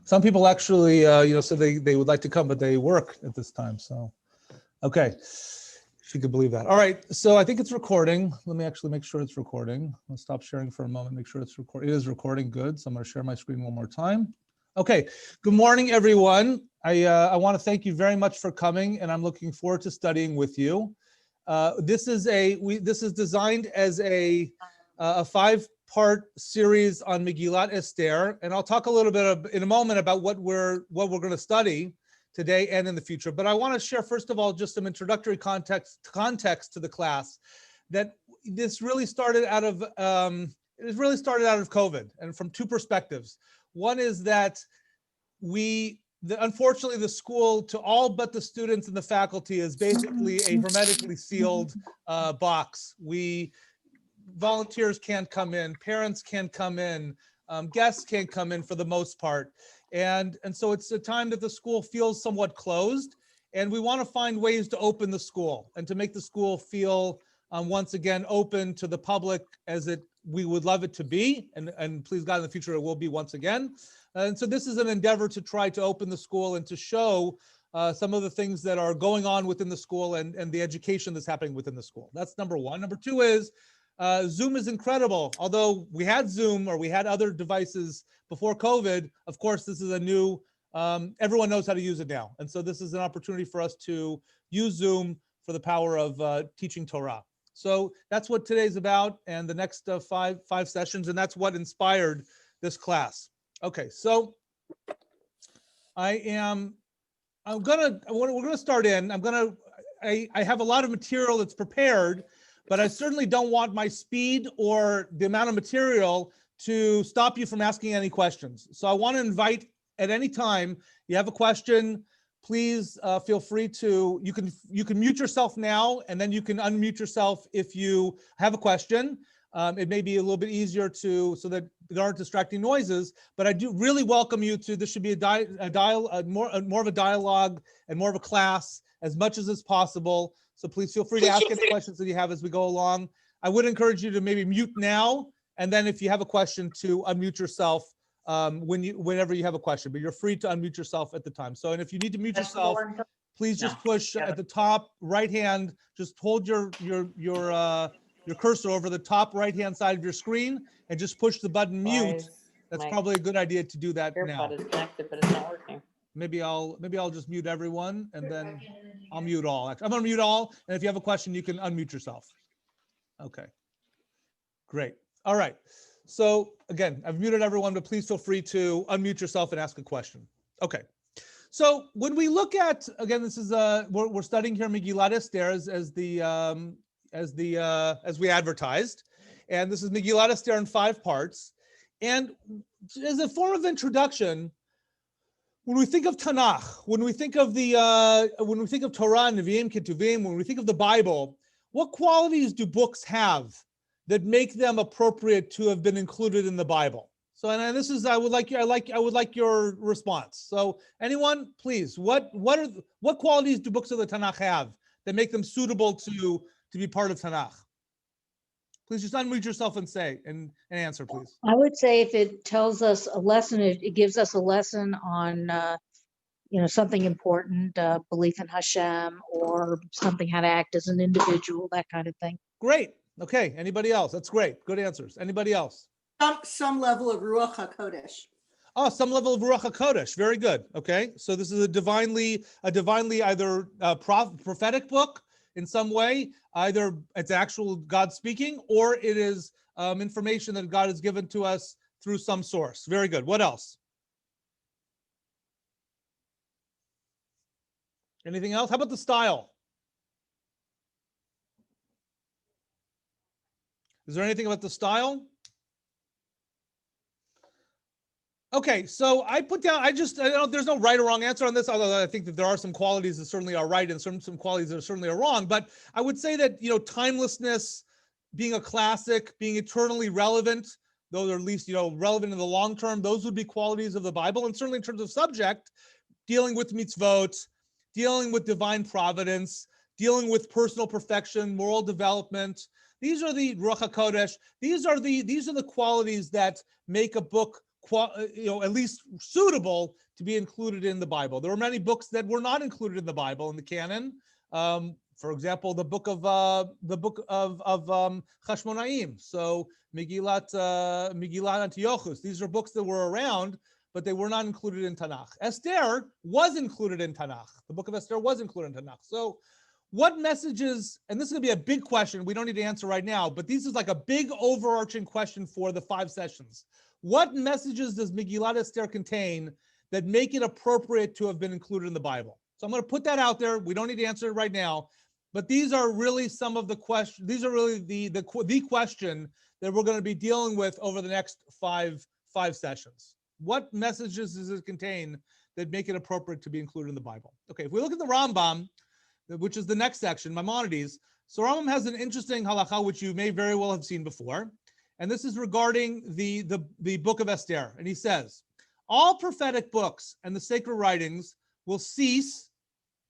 Some people actually, said they would like to come, but they work at this time. So, okay, if you could believe that. All right, so I think it's recording. Let me actually make sure it's recording. I'll stop sharing for a moment, make sure it's recording. It is recording, good. So I'm gonna share my screen one more time. Okay, good morning, everyone. I want to thank you very much for coming, and I'm looking forward to studying with you. This is designed as a 5-part series on Megilat Esther, and I'll talk a little bit in a moment about what we're going to study today and in the future. But I want to share first of all just some introductory context to the class. That this really started out of COVID, and from two perspectives. One is that unfortunately, the school, to all but the students and the faculty, is basically a hermetically sealed box. Volunteers can't come in, parents can't come in, guests can't come in for the most part. And so it's a time that the school feels somewhat closed, and we want to find ways to open the school and to make the school feel once again open to the public as we would love it to be, and please God, in the future it will be once again. And so this is an endeavor to try to open the school and to show some of the things that are going on within the school and the education that's happening within the school. That's number one. Number two is Zoom is incredible. Although we had Zoom or we had other devices before COVID, of course, this is a new, everyone knows how to use it now. And so this is an opportunity for us to use Zoom for the power of teaching Torah. So that's what today's about, and the next five sessions, and that's what inspired this class. Okay, so we're gonna start in. I have a lot of material that's prepared, but I certainly don't want my speed or the amount of material to stop you from asking any questions. So I want to invite, at any time you have a question, please feel free to, you can mute yourself now, and then you can unmute yourself if you have a question. It may be a little bit easier so that there aren't distracting noises, but I do really welcome you to, this should be more of a dialogue and more of a class as much as is possible. So please feel free to ask any questions that you have as we go along. I would encourage you to maybe mute now, and then if you have a question, to unmute yourself whenever you have a question, but you're free to unmute yourself at the time. So, and if you need to mute yourself, please just push at the top right hand, just hold your cursor over the top right hand side of your screen and just push the button mute. That's probably a good idea to do that now. Is connected, but it's not working. Maybe I'll just mute everyone, and then I'll mute all. Actually, I'm gonna mute all, and if you have a question, you can unmute yourself. Okay, great. All right. So again, I've muted everyone, but please feel free to unmute yourself and ask a question. Okay. So when we look at, again, this is we're studying here Megilat Esther as we advertised, and this is Megilat Esther in 5 parts. And as a form of introduction, when we think of Tanakh, when we think of Torah, Nevi'im, Ketuvim, when we think of the Bible, what qualities do books have that make them appropriate to have been included in the Bible? So, and this is, I would like your response. So, anyone, please, what qualities do books of the Tanakh have that make them suitable to be part of Tanakh? Please just unmute yourself and say and answer, please. I would say if it tells us a lesson, it gives us a lesson on something important, belief in Hashem, or something, how to act as an individual, that kind of thing. Great. Okay. Anybody else? That's great. Good answers. Anybody else? Some level of Ruach HaKodesh. Oh, some level of Ruach HaKodesh. Very good. Okay. So this is a divinely either prophetic book in some way, either it's actual God speaking, or it is information that God has given to us through some source. Very good. What else? Anything else? How about the style? Is there anything about the style? Okay, so I put down, there's no right or wrong answer on this, although I think that there are some qualities that certainly are right and some qualities that certainly are wrong. But I would say that, timelessness, being a classic, being eternally relevant, those are at least, relevant in the long term, those would be qualities of the Bible. And certainly in terms of subject, dealing with mitzvot, dealing with divine providence, dealing with personal perfection, moral development. These are the Ruach HaKodesh. These are the qualities that make a book at least suitable to be included in the Bible. There were many books that were not included in the Bible in the canon. For example, the book of Chashmonaim. So Megilat Antiochus. These are books that were around, but they were not included in Tanakh. Esther was included in Tanakh. The book of Esther was included in Tanakh. So what messages, and this is going to be a big question, we don't need to answer right now, but this is like a big overarching question for the 5 sessions. What messages does Megilat Esther contain that make it appropriate to have been included in the Bible? So I'm going to put that out there. We don't need to answer it right now, but these are really some of the questions. These are really the question that we're going to be dealing with over the next five sessions. What messages does it contain that make it appropriate to be included in the Bible? Okay, if we look at the Rambam, which is the next section, Maimonides. So Rambam has an interesting halakha, which you may very well have seen before. And this is regarding the book of Esther. And he says, all prophetic books and the sacred writings will cease,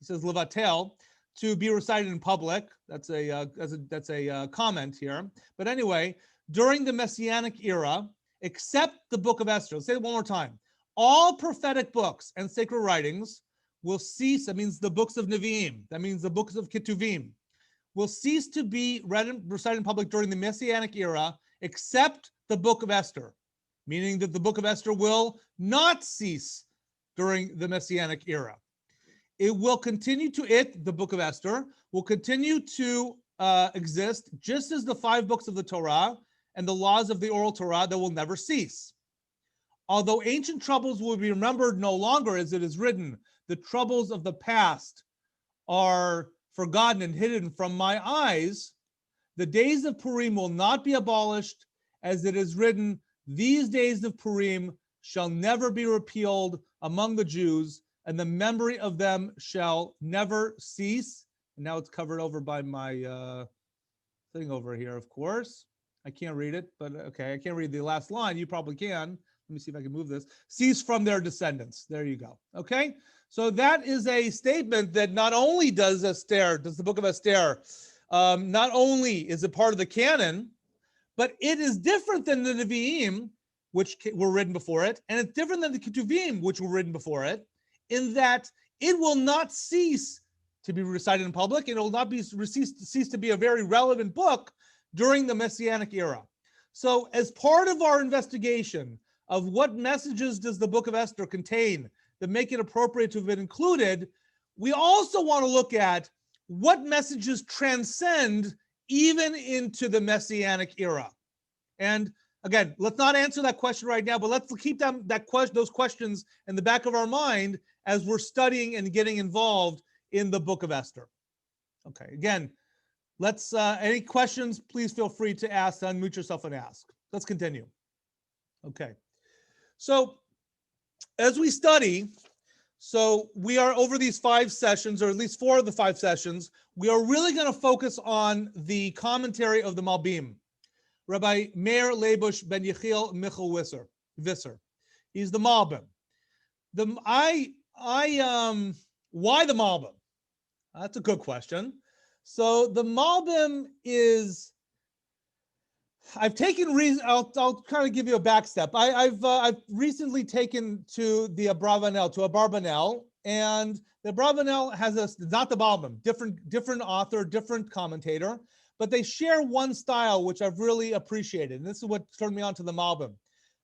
he says, levatel, to be recited in public. That's a comment here. But anyway, during the Messianic era, except the book of Esther. Let's say it one more time. All prophetic books and sacred writings will cease. That means the books of Nevi'im. That means the books of Ketuvim will cease to be recited in public during the Messianic era, except the book of Esther, meaning that the book of Esther will not cease during the Messianic era. It will continue the book of Esther will continue to exist just as the 5 books of the Torah and the laws of the oral Torah that will never cease. Although ancient troubles will be remembered no longer, as it is written, the troubles of the past are forgotten and hidden from my eyes, the days of Purim will not be abolished, as it is written, these days of Purim shall never be repealed among the Jews, and the memory of them shall never cease. And now it's covered over by my thing over here, of course. I can't read it, but okay, I can't read the last line. You probably can. Let me see if I can move this. Cease from their descendants. There you go. Okay, so that is a statement that not only does the book of Esther, not only is it part of the canon, but it is different than the Nevi'im, which were written before it, and it's different than the Ketuvim, which were written before it, in that it will not cease to be recited in public, and it will not be cease to be a very relevant book during the Messianic era. So as part of our investigation of what messages does the book of Esther contain that make it appropriate to have been included, we also want to look at what messages transcend even into the Messianic era. And again, let's not answer that question right now, but let's keep those questions in the back of our mind as we're studying and getting involved in the book of Esther. Okay, again, let's, any questions, please feel free to ask, unmute yourself and ask. Let's continue. Okay, so as we study, so we are over these 5 sessions, or at least 4 of the 5 sessions, we are really going to focus on the commentary of the Malbim, Rabbi Meir Leibush Ben Yechiel Michel Visser. He's the Malbim. Why the Malbim? That's a good question. So the Malbim is, I've taken reason. I'll kind of give you a back step. I've recently taken to the Abarbanel, and the Abarbanel has not the Malbim, different author, different commentator, but they share one style which I've really appreciated, and this is what turned me on to the Malbim.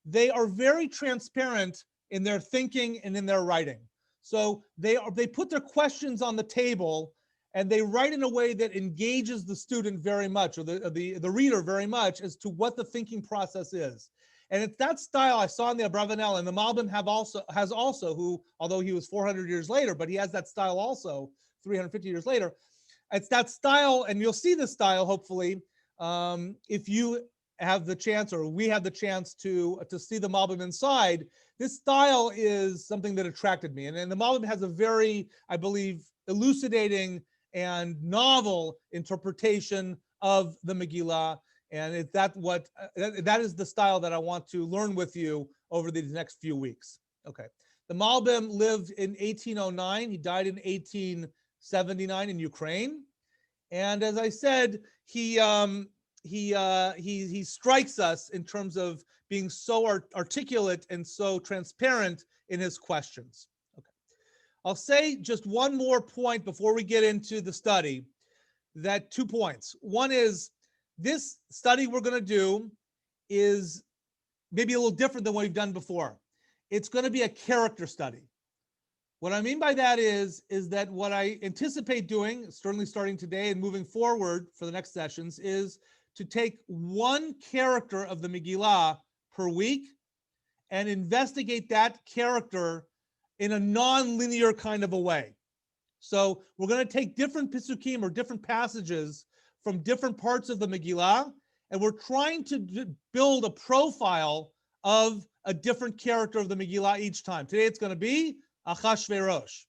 They are very transparent in their thinking and in their writing. So they put their questions on the table, and they write in a way that engages the student very much, or the reader very much, as to what the thinking process is. And it's that style I saw in the Abravanel, and the Malbim has also, who, although he was 400 years later, but he has that style also 350 years later. It's that style, and you'll see this style, hopefully, if you have the chance, or we have the chance to see the Malbim inside. This style is something that attracted me. And the Malbim has a very, I believe, elucidating and novel interpretation of the Megillah, and that is the style that I want to learn with you over these next few weeks. Okay, the Malbim lived in 1809. He died in 1879 in Ukraine, and as I said, he he strikes us in terms of being so articulate and so transparent in his questions. Okay. I'll say just one more point before we get into the study. That 2 points. One is this study we're going to do is maybe a little different than what we've done before. It's going to be a character study. What I mean by that is that what I anticipate doing, certainly starting today and moving forward for the next sessions, is to take one character of the Megillah per week and investigate that character in a non-linear kind of a way. So we're going to take different pisukim or different passages from different parts of the Megillah, and we're trying to build a profile of a different character of the Megillah each time. Today it's going to be Achashverosh.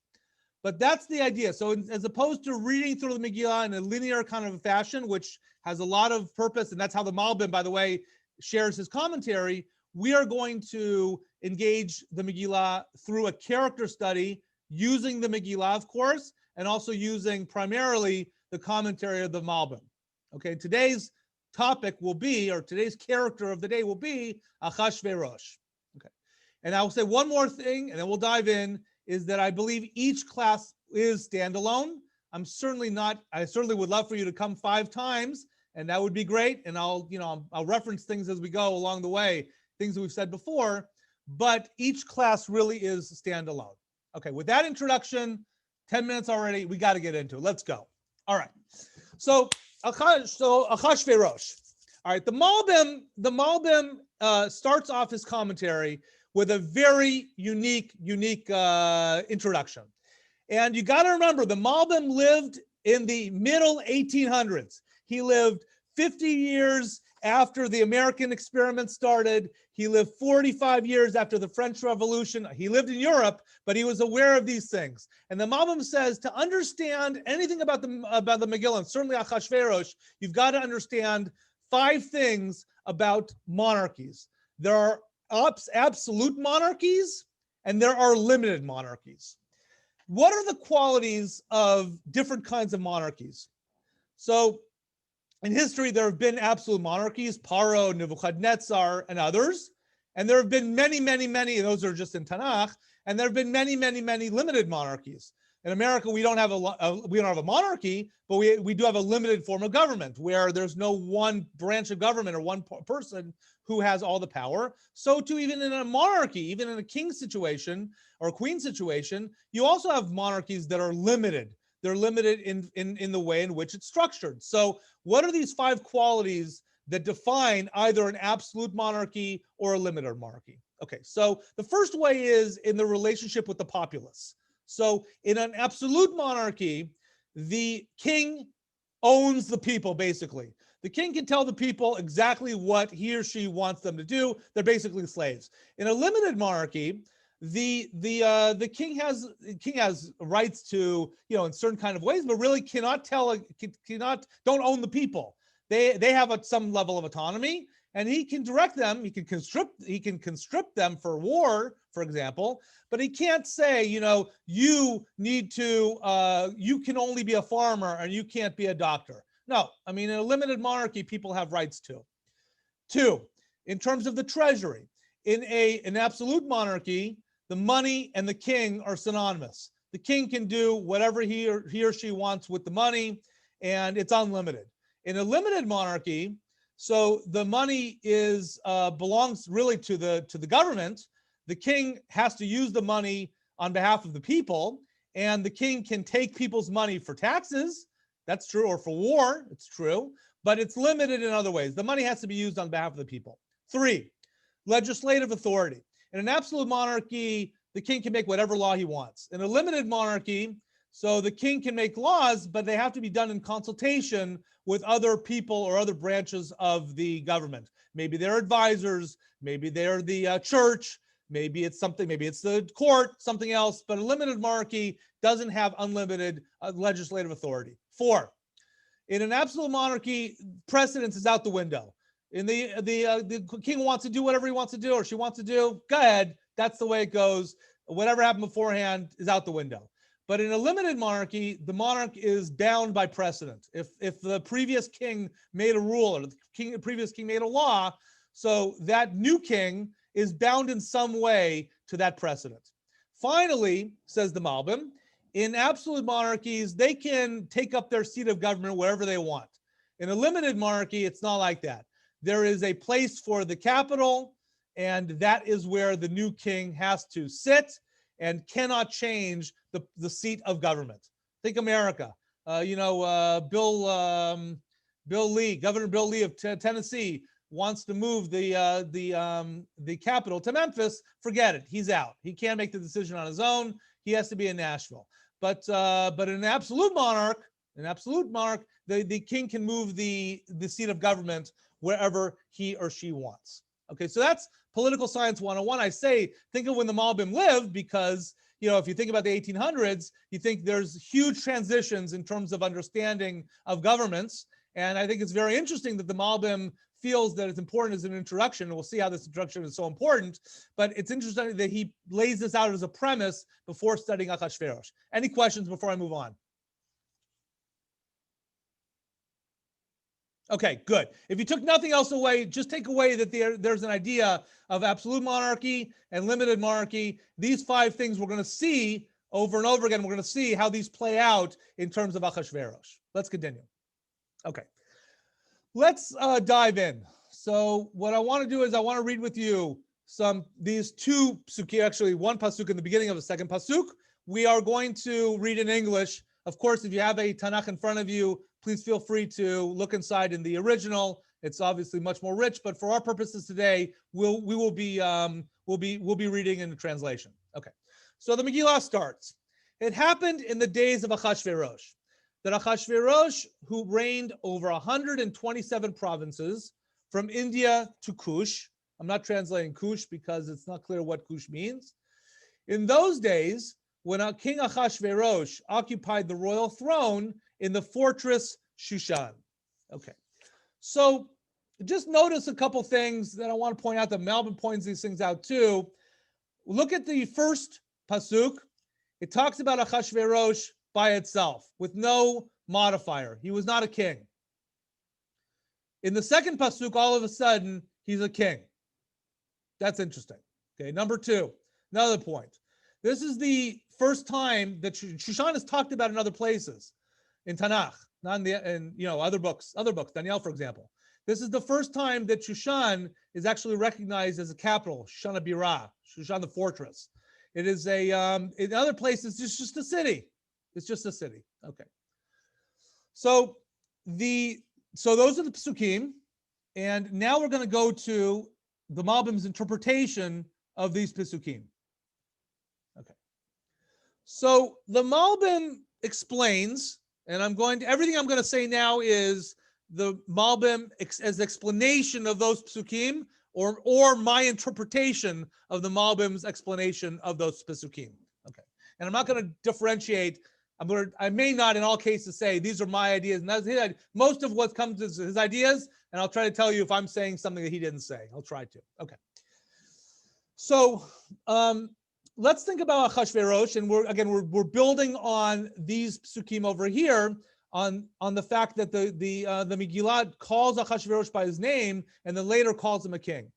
But that's the idea. So as opposed to reading through the Megillah in a linear kind of fashion, which has a lot of purpose, and that's how the Malbim, by the way, shares his commentary, we are going to engage the Megillah through a character study using the Megillah, of course, and also using primarily the commentary of the Malbim. Okay, today's topic will be, or today's character of the day will be Achashverosh. Okay, and I will say one more thing, and then we'll dive in, is that I believe each class is standalone. I certainly would love for you to come 5 times, and that would be great. And I'll reference things as we go along the way, things that we've said before, but each class really is standalone. Okay, with that introduction, 10 minutes already, we got to get into it. Let's go. All right. So Achashverosh. All right, the Malbim starts off his commentary with a very unique introduction. And you got to remember, the Malbim lived in the middle 1800s. He lived 50 years after the American experiment started. He lived 45 years after the French Revolution. He lived in Europe, but he was aware of these things. And the Malbim says to understand anything about the Megillah, and certainly Achashverosh, you've got to understand 5 things about monarchies. There are absolute monarchies, and there are limited monarchies. What are the qualities of different kinds of monarchies? So in history, there have been absolute monarchies, Paro, Nebuchadnezzar, and others. And there have been many, and those are just in Tanakh. And there have been many limited monarchies. In America, we don't have a monarchy, but we do have a limited form of government where there's no one branch of government or one person who has all the power. So too, even in a monarchy, even in a king situation or a queen situation, you also have monarchies that are limited. They're limited in the way in which it's structured. So what are these 5 qualities that define either an absolute monarchy or a limited monarchy? Okay, so the first way is in the relationship with the populace. So in an absolute monarchy, the king owns the people, basically. The king can tell the people exactly what he or she wants them to do. They're basically slaves. In a limited monarchy, the king has rights to, in certain kind of ways, but really don't own the people. They have some level of autonomy, and he can direct them. He can conscript them for war, for example, but he can't say, you can only be a farmer and you can't be a doctor. No, I mean, in a limited monarchy, people have rights too. 2, in terms of the treasury, in an absolute monarchy, the money and the king are synonymous. The king can do whatever he or she wants with the money, and it's unlimited. In a limited monarchy, so the money belongs really to the government. The king has to use the money on behalf of the people, and the king can take people's money for taxes. That's true, or for war. It's true, but it's limited in other ways. The money has to be used on behalf of the people. 3, legislative authority. In an absolute monarchy, the king can make whatever law he wants. In a limited monarchy, so the king can make laws, but they have to be done in consultation with other people or other branches of the government. Maybe they're advisors, maybe they're the church, maybe it's the court, something else, but a limited monarchy doesn't have unlimited legislative authority. 4, in an absolute monarchy, precedence is out the window. In the king wants to do whatever he wants to do or she wants to do, go ahead. That's the way it goes. Whatever happened beforehand is out the window. But in a limited monarchy, the monarch is bound by precedent. If the previous king made a rule or the previous king made a law, so that new king is bound in some way to that precedent. Finally, says the Malbim, in absolute monarchies, they can take up their seat of government wherever they want. In a limited monarchy, it's not like that. There is a place for the capital, and that is where the new king has to sit and cannot change the seat of government. Think America. Governor Bill Lee of Tennessee wants to move the capital to Memphis. Forget it. He's out. He can't make the decision on his own. He has to be in Nashville. But in an absolute monarch, the king can move the seat of government wherever he or she wants. Okay, so that's political science 101. I say, think of when the Malbim lived, because, if you think about the 1800s, you think there's huge transitions in terms of understanding of governments. And I think it's very interesting that the Malbim feels that it's important as an introduction. We'll see how this introduction is so important, but it's interesting that he lays this out as a premise before studying Achashverosh. Any questions before I move on? Okay, good. If you took nothing else away, just take away that there's an idea of absolute monarchy and limited monarchy. These 5 things we're going to see over and over again. We're going to see how these play out in terms of Achashverosh. Let's continue. Okay, let's dive in. So what I want to do is I want to read with you these 2 psukim, actually 1 pasuk in the beginning of the second pasuk. We are going to read in English. Of course, if you have a Tanakh in front of you, please feel free to look inside in the original. It's obviously much more rich, but for our purposes today, we'll be reading in the translation. Okay, so the Megilah starts. It happened in the days of Achashverosh that Achashverosh, who reigned over 127 provinces from India to Kush. I'm not translating Kush because it's not clear what Kush means. In those days, when King Achashverosh occupied the royal throne in the fortress Shushan. Okay, so just notice a couple things that I want to point out. That Malbim points these things out too. Look at the first pasuk. It talks about Achashverosh by itself with no modifier. He was not a king. In the second pasuk, all of a sudden, he's a king. That's interesting. Okay, number 2, another point. This is the first time that Shushan is talked about in other places, in Tanakh, not in other books, Daniel, for example. This is the first time that Shushan is actually recognized as a capital, Shushan Abirah, Shushan the fortress. It is in other places, it's just a city. It's just a city. Okay. So those are the psukim, and now we're going to go to the Malbim's interpretation of these psukim. Okay. So the Malbim explains, and everything I'm going to say now is the Malbim as explanation of those psukim, or my interpretation of the Malbim's explanation of those psukim. Okay. And I'm not going to differentiate. I may not in all cases say these are my ideas and that's his idea. Most of what comes is his ideas, and I'll try to tell you if I'm saying something that he didn't say. I'll try to. Okay. So let's think about Achashverosh, and we're building on these psukim over here on the fact that the Megilat calls Achashverosh by his name and then later calls him a king.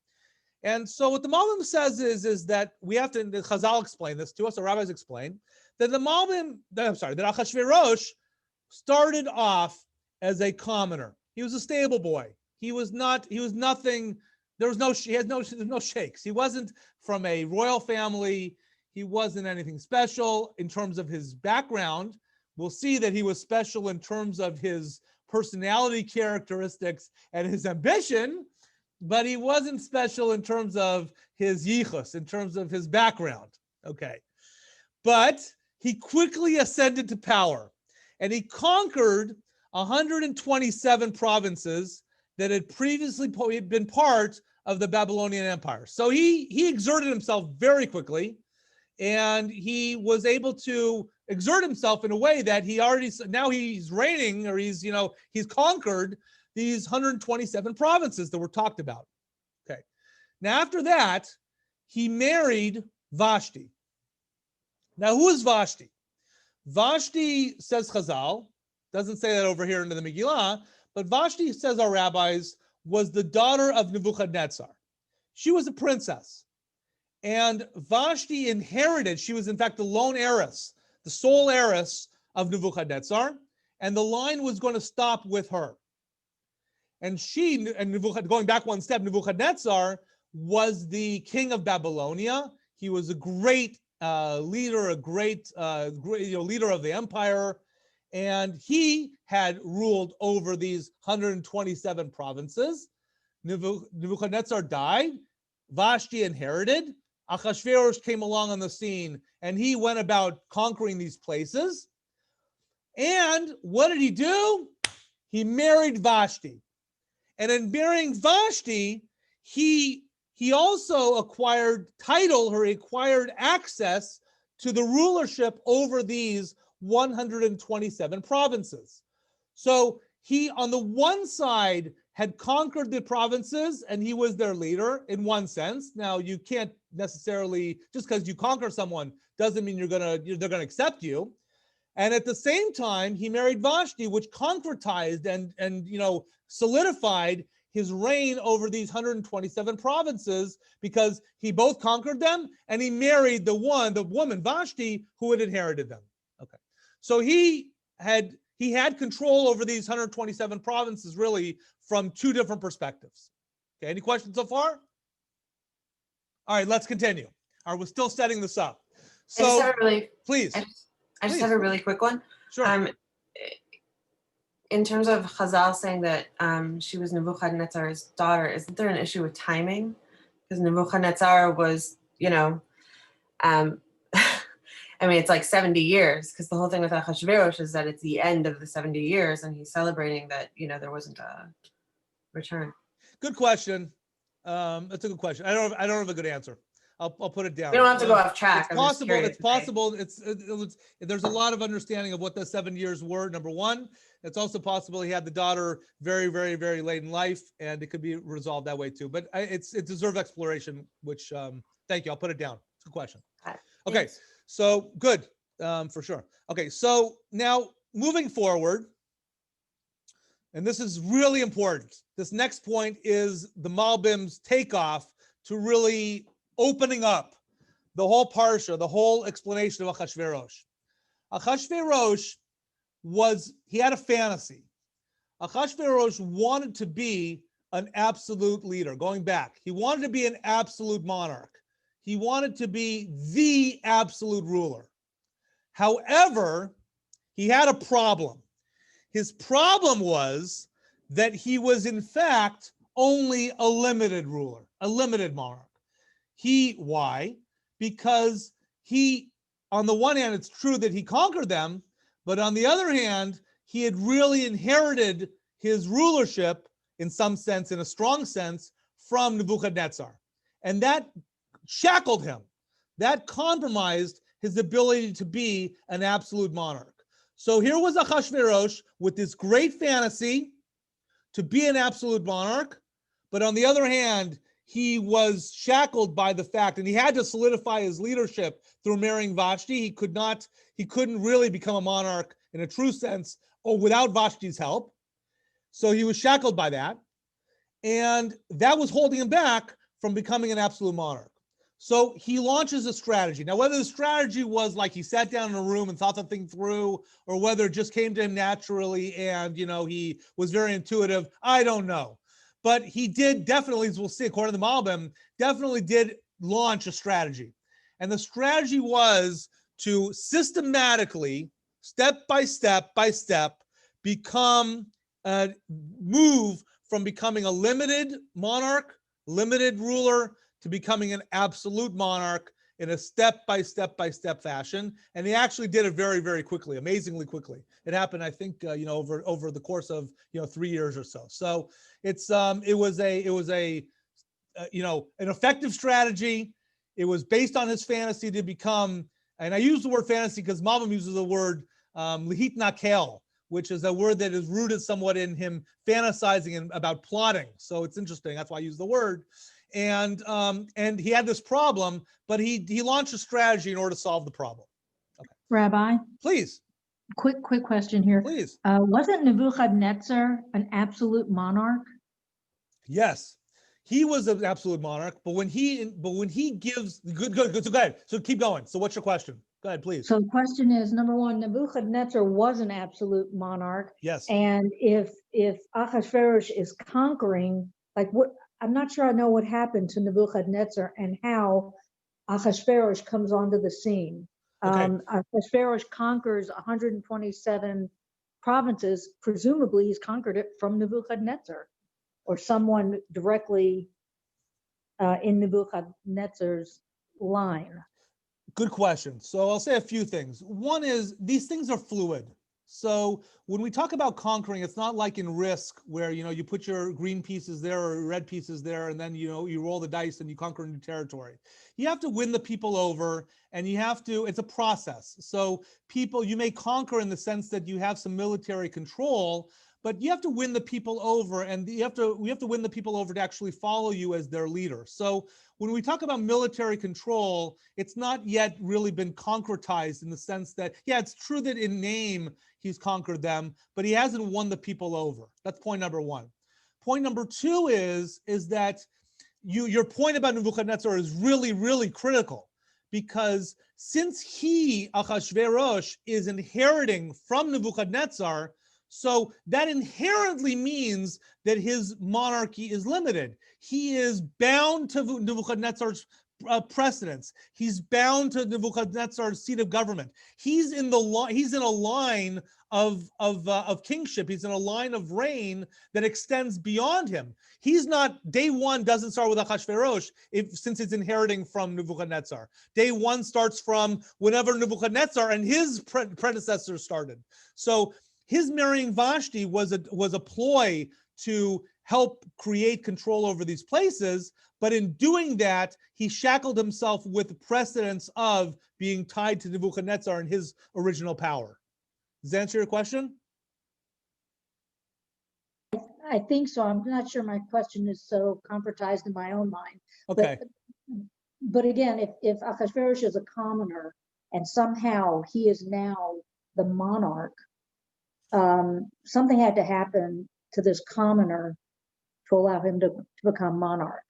And so what the Malbim says is that we have to, the Chazal explain this to us, the rabbis explain, that that Achashverosh started off as a commoner. He was a stable boy. He had no shakes. He wasn't from a royal family. He wasn't anything special in terms of his background. We'll see that he was special in terms of his personality characteristics and his ambition, but he wasn't special in terms of his yichus, in terms of his background. Okay. But he quickly ascended to power, and he conquered 127 provinces that had previously been part of the Babylonian Empire. So he exerted himself very quickly, and he was able to exert himself in a way that now he's reigning, or he's conquered these 127 provinces that were talked about. Okay. Now after that, he married Vashti. Now who is Vashti? Vashti, says Chazal, doesn't say that over here in the Megillah, but Vashti, says our rabbis, was the daughter of Nebuchadnezzar. She was a princess. And Vashti inherited, she was in fact the lone heiress, the sole heiress of Nebuchadnezzar, and the line was going to stop with her. And going back one step, Nebuchadnezzar was the king of Babylonia. He was a great leader, a great leader of the empire, and he had ruled over these 127 provinces. Nebuchadnezzar died. Vashti inherited. Achashverosh came along on the scene, and he went about conquering these places. And what did he do? He married Vashti. And in marrying Vashti, he also acquired title, or he acquired access to the rulership over these 127 provinces. So he, on the one side, had conquered the provinces, and he was their leader in one sense. Now, you can't necessarily, just because you conquer someone doesn't mean they're gonna accept you. And at the same time, he married Vashti, which concretized and solidified his reign over these 127 provinces, because he both conquered them and he married the woman Vashti, who had inherited them. Okay, so he had control over these 127 provinces really from two different perspectives. Okay, any questions so far? All right, let's continue. All right, we're still setting this up. So please. I just have a really quick one. Sure. In terms of Chazal saying that she was Nebuchadnezzar's daughter, isn't there an issue with timing? Because Nebuchadnezzar was, I mean, it's like 70 years, because the whole thing with Achashverosh is that it's the end of the 70 years, and he's celebrating that, there wasn't a return. Good question. That's a good question. I don't have a good answer. I'll put it down. We don't have to go off track. It's possible. It's possible. There's a lot of understanding of what the 7 years were. Number one, it's also possible he had the daughter very, very, very late in life, and it could be resolved that way too. But it deserves exploration. Which thank you. I'll put it down. It's a good question. Okay, Thanks. so good for sure. Okay, so now moving forward, and this is really important. This next point is the Malbim's takeoff to really opening up the whole parsha, the whole explanation of Achashverosh. Achashverosh he had a fantasy. Achashverosh wanted to be an absolute leader. Going back, he wanted to be an absolute monarch. He wanted to be the absolute ruler. However, he had a problem. His problem was that he was in fact only a limited ruler, a limited monarch. Why? Because on the one hand, it's true that he conquered them, but on the other hand, he had really inherited his rulership in some sense, in a strong sense, from Nebuchadnezzar. And that shackled him. That compromised his ability to be an absolute monarch. So here was Achashverosh with this great fantasy to be an absolute monarch, but on the other hand, he was shackled by the fact, and he had to solidify his leadership through marrying Vashti. He couldn't really become a monarch in a true sense without Vashti's help. So he was shackled by that. And that was holding him back from becoming an absolute monarch. So he launches a strategy. Now, whether the strategy was like he sat down in a room and thought the thing through, or whether it just came to him naturally and, he was very intuitive, I don't know. But he did definitely, as we'll see, according to the Malbim, definitely did launch a strategy. And the strategy was to systematically, step by step, move from becoming a limited monarch, limited ruler, to becoming an absolute monarch in a step-by-step fashion. And he actually did it very, very quickly, amazingly quickly. It happened, I think, over the course of 3 years or so. So it was an effective strategy. It was based on his fantasy to become, and I use the word fantasy because Malbim uses the word lihit nakel, which is a word that is rooted somewhat in him fantasizing about plotting. So it's interesting. That's why I use the word. And he had this problem, but he launched a strategy in order to solve the problem. Okay. Rabbi, Please, quick question here. please. Wasn't Nebuchadnezzar an absolute monarch? Yes, he was an absolute monarch, but when he gives good. So go ahead. So keep going. So what's your question? Go ahead, please. So the question is, number one, Nebuchadnezzar was an absolute monarch. Yes. And if Achashverosh is conquering, like what, I'm not sure I know what happened to Nebuchadnezzar and how Achashverosh comes onto the scene. Okay. Achashverosh conquers 127 provinces. Presumably he's conquered it from Nebuchadnezzar or someone directly in Nebuchadnezzar's line. Good question. So I'll say a few things. One is these things are fluid. So when we talk about conquering, it's not like in Risk where, you put your green pieces there or red pieces there, and then, you roll the dice and you conquer new territory. You have to win the people over, and it's a process. So you may conquer in the sense that you have some military control, but you have to win the people over, and we have to win the people over to actually follow you as their leader. So when we talk about military control, it's not yet really been concretized in the sense that, yeah, it's true that in name he's conquered them, but he hasn't won the people over. That's point number one. Point number two is that your point about Nebuchadnezzar is really, really critical, because since Achashverosh, is inheriting from Nebuchadnezzar, so that inherently means that his monarchy is limited. He is bound to Nebuchadnezzar's precedence. He's bound to Nebuchadnezzar's seat of government. He's in a line of kingship. He's in a line of reign that extends beyond him. He's not, day one doesn't start with Achashverosh since it's inheriting from Nebuchadnezzar. Day one starts from whenever Nebuchadnezzar and his predecessors started. So his marrying Vashti was a ploy to help create control over these places, but in doing that, he shackled himself with precedence of being tied to Nebuchadnezzar and his original power. Does that answer your question? I think so. I'm not sure my question is so concretized in my own mind. Okay. But again, if Achashverosh is a commoner and somehow he is now the monarch, something had to happen to this commoner to allow him to become monarch.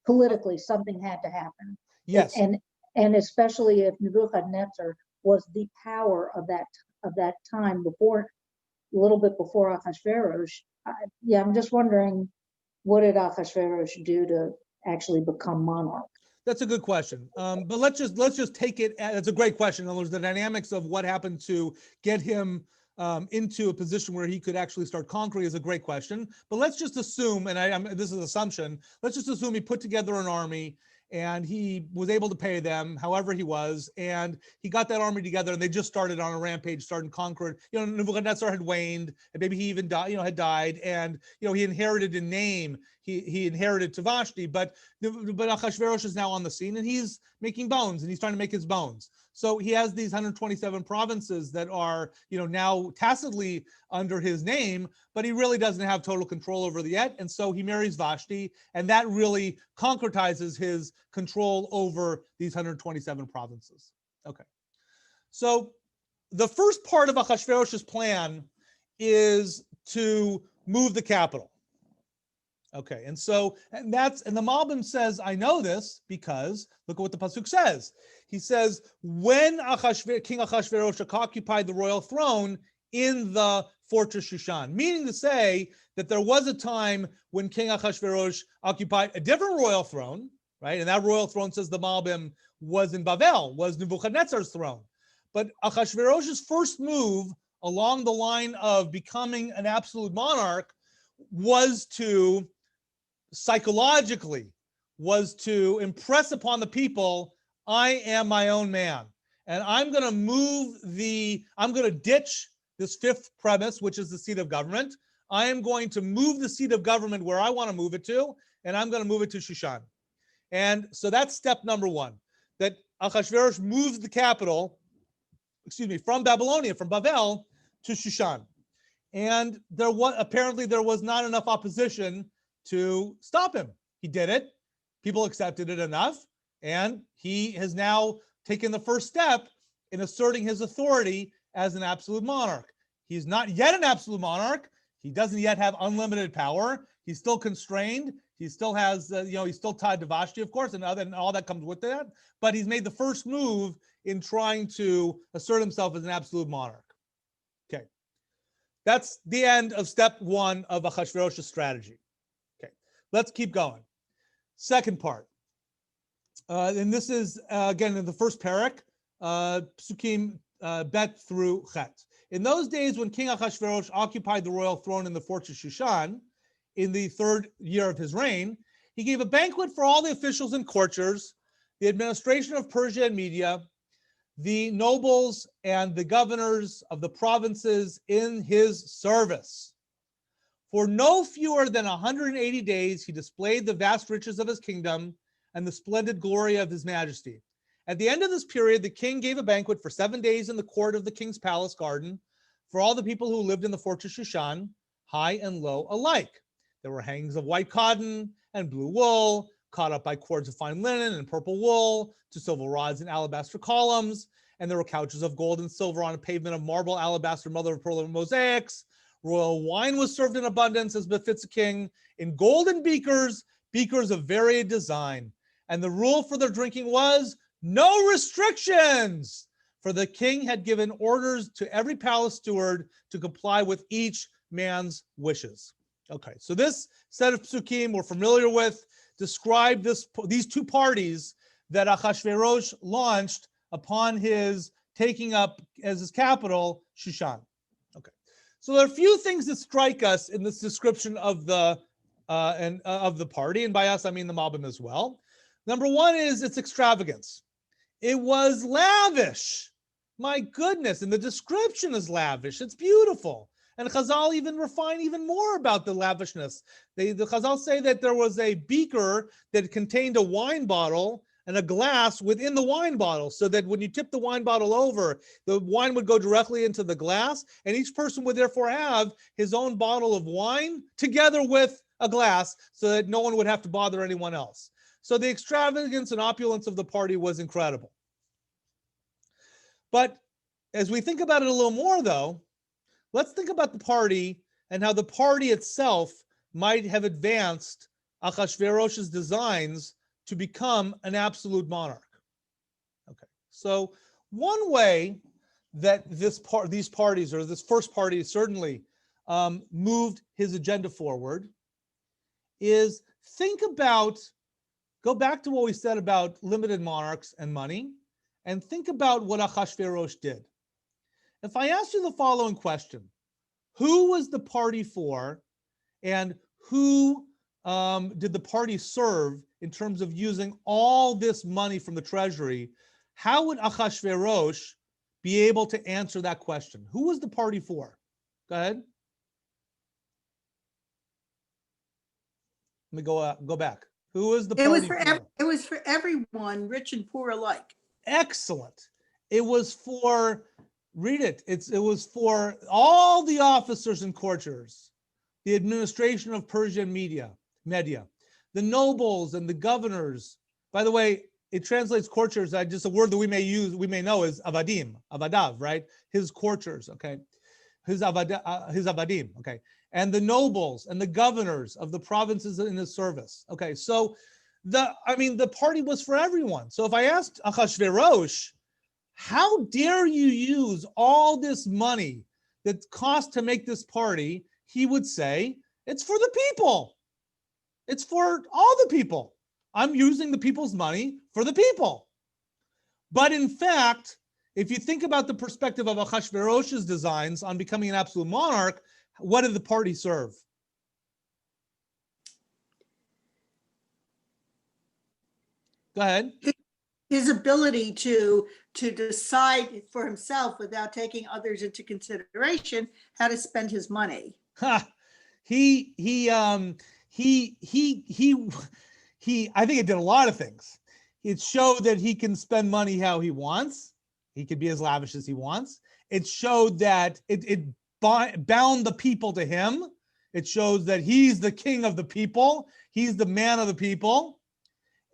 Politically, something had to happen. Yes. And especially if Nebuchadnezzar was the power of that time before, a little bit before Achashverosh. I'm just wondering, what did Achashverosh do to actually become monarch? That's a good question. But let's just take it. That's a great question. In other words, the dynamics of what happened to get him into a position where he could actually start conquering is a great question. But let's just assume, and this is an assumption, let's just assume he put together an army and he was able to pay them however he was, and he got that army together and they just started on a rampage, started conquering. Nebuchadnezzar had waned, and maybe he even died, had died, and he inherited in name. He inherited to Vashti, but Achashverosh is now on the scene and he's making bones and he's trying to make his bones. So he has these 127 provinces that are, now tacitly under his name, but he really doesn't have total control over it yet. And so he marries Vashti, and that really concretizes his control over these 127 provinces. Okay. So the first part of Achashverosh's plan is to move the capital. Okay, and the Malbim says, I know this because look at what the pasuk says. He says, when King Achashverosh occupied the royal throne in the fortress Shushan, meaning to say that there was a time when King Achashverosh occupied a different royal throne, right? And that royal throne, says the Malbim, was in Bavel, was Nebuchadnezzar's throne. But Achashverosh's first move along the line of becoming an absolute monarch was to psychologically impress upon the people, I am my own man. And I'm going to ditch this fifth premise, which is the seat of government. I am going to move the seat of government where I want to move it to, and I'm going to move it to Shushan. And so that's step number one, that Achashverosh moves the capital, from Babylonia, from Bavel to Shushan. And there was not enough opposition to stop him. He did it. People accepted it enough, and he has now taken the first step in asserting his authority as an absolute monarch. He's not yet an absolute monarch. He doesn't yet have unlimited power. He's still constrained. He still has, he's still tied to Vashti, of course, and all that comes with that. But he's made the first move in trying to assert himself as an absolute monarch. Okay. That's the end of step one of Achashverosh's strategy. Okay. Let's keep going. Second part. And this is, again, in the first parak, Psukim bet through Chet. In those days when King Achashverosh occupied the royal throne in the fortress Shushan, in the third year of his reign, he gave a banquet for all the officials and courtiers, the administration of Persia and Media, the nobles and the governors of the provinces in his service. For no fewer than 180 days, he displayed the vast riches of his kingdom and the splendid glory of his majesty. At the end of this period, the king gave a banquet for 7 days in the court of the king's palace garden for all the people who lived in the fortress Shushan, high and low alike. There were hangings of white cotton and blue wool, caught up by cords of fine linen and purple wool, to silver rods and alabaster columns, and there were couches of gold and silver on a pavement of marble, alabaster, mother of pearl, and mosaics. Royal wine was served in abundance, as befits a king, in golden beakers, beakers of varied design. And the rule for their drinking was no restrictions, for the king had given orders to every palace steward to comply with each man's wishes. Okay, so this set of psukim we're familiar with describe these two parties that Achashverosh launched upon his taking up as his capital, Shushan. Okay, so there are a few things that strike us in this description of the party, and by us I mean the Malbim as well. Number one is its extravagance. It was lavish. My goodness, and the description is lavish. It's beautiful. And Chazal even refine even more about the lavishness. The Chazal say that there was a beaker that contained a wine bottle and a glass within the wine bottle, so that when you tip the wine bottle over, the wine would go directly into the glass, and each person would therefore have his own bottle of wine together with a glass, so that no one would have to bother anyone else. So the extravagance and opulence of the party was incredible. But as we think about it a little more, though, let's think about the party and how the party itself might have advanced Achashverosh's designs to become an absolute monarch. Okay, so one way that these parties, or this first party certainly moved his agenda forward, is go back to what we said about limited monarchs and money, and think about what Achashverosh did. If I asked you the following question, who was the party for, and who did the party serve in terms of using all this money from the treasury, how would Achashverosh be able to answer that question? Who was the party for? Go ahead. Let me go back. Who was the party for? It was for everyone, rich and poor alike. Excellent. It was for, read it. It was for all the officers and courtiers, the administration of Persia and Media, the nobles and the governors. By the way, it translates courtiers. Just a word that we may know is avadav, right? His courtiers, okay? His avadim, okay? And the nobles and the governors of the provinces in his service. Okay, so the party was for everyone. So if I asked Achashverosh, how dare you use all this money that cost to make this party, he would say, it's for the people. It's for all the people. I'm using the people's money for the people. But in fact, if you think about the perspective of Achashverosh's designs on becoming an absolute monarch, what did the party serve? Go ahead. His ability to decide for himself without taking others into consideration how to spend his money. I think it did a lot of things. It showed that he can spend money how he wants. He could be as lavish as he wants. It showed that it bound the people to him. It shows that he's the king of the people. He's the man of the people.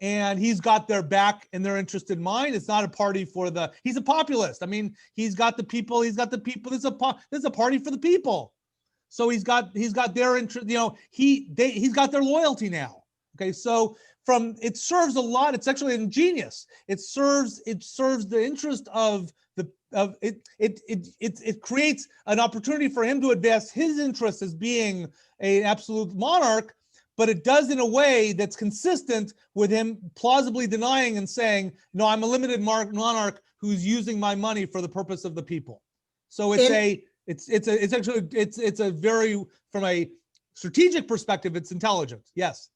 and he's got their back and their interest in mind. It's not a party for he's a populist. I mean, he's got the people. This is a party for the people. So he's got their interest. He's got their loyalty now. Okay, so it serves a lot. It's actually ingenious. It serves the interest it creates an opportunity for him to advance his interest as being an absolute monarch, but it does in a way that's consistent with him plausibly denying and saying, no, I'm a limited monarch who's using my money for the purpose of the people. So it's a very, from a strategic perspective, it's intelligent. Yes.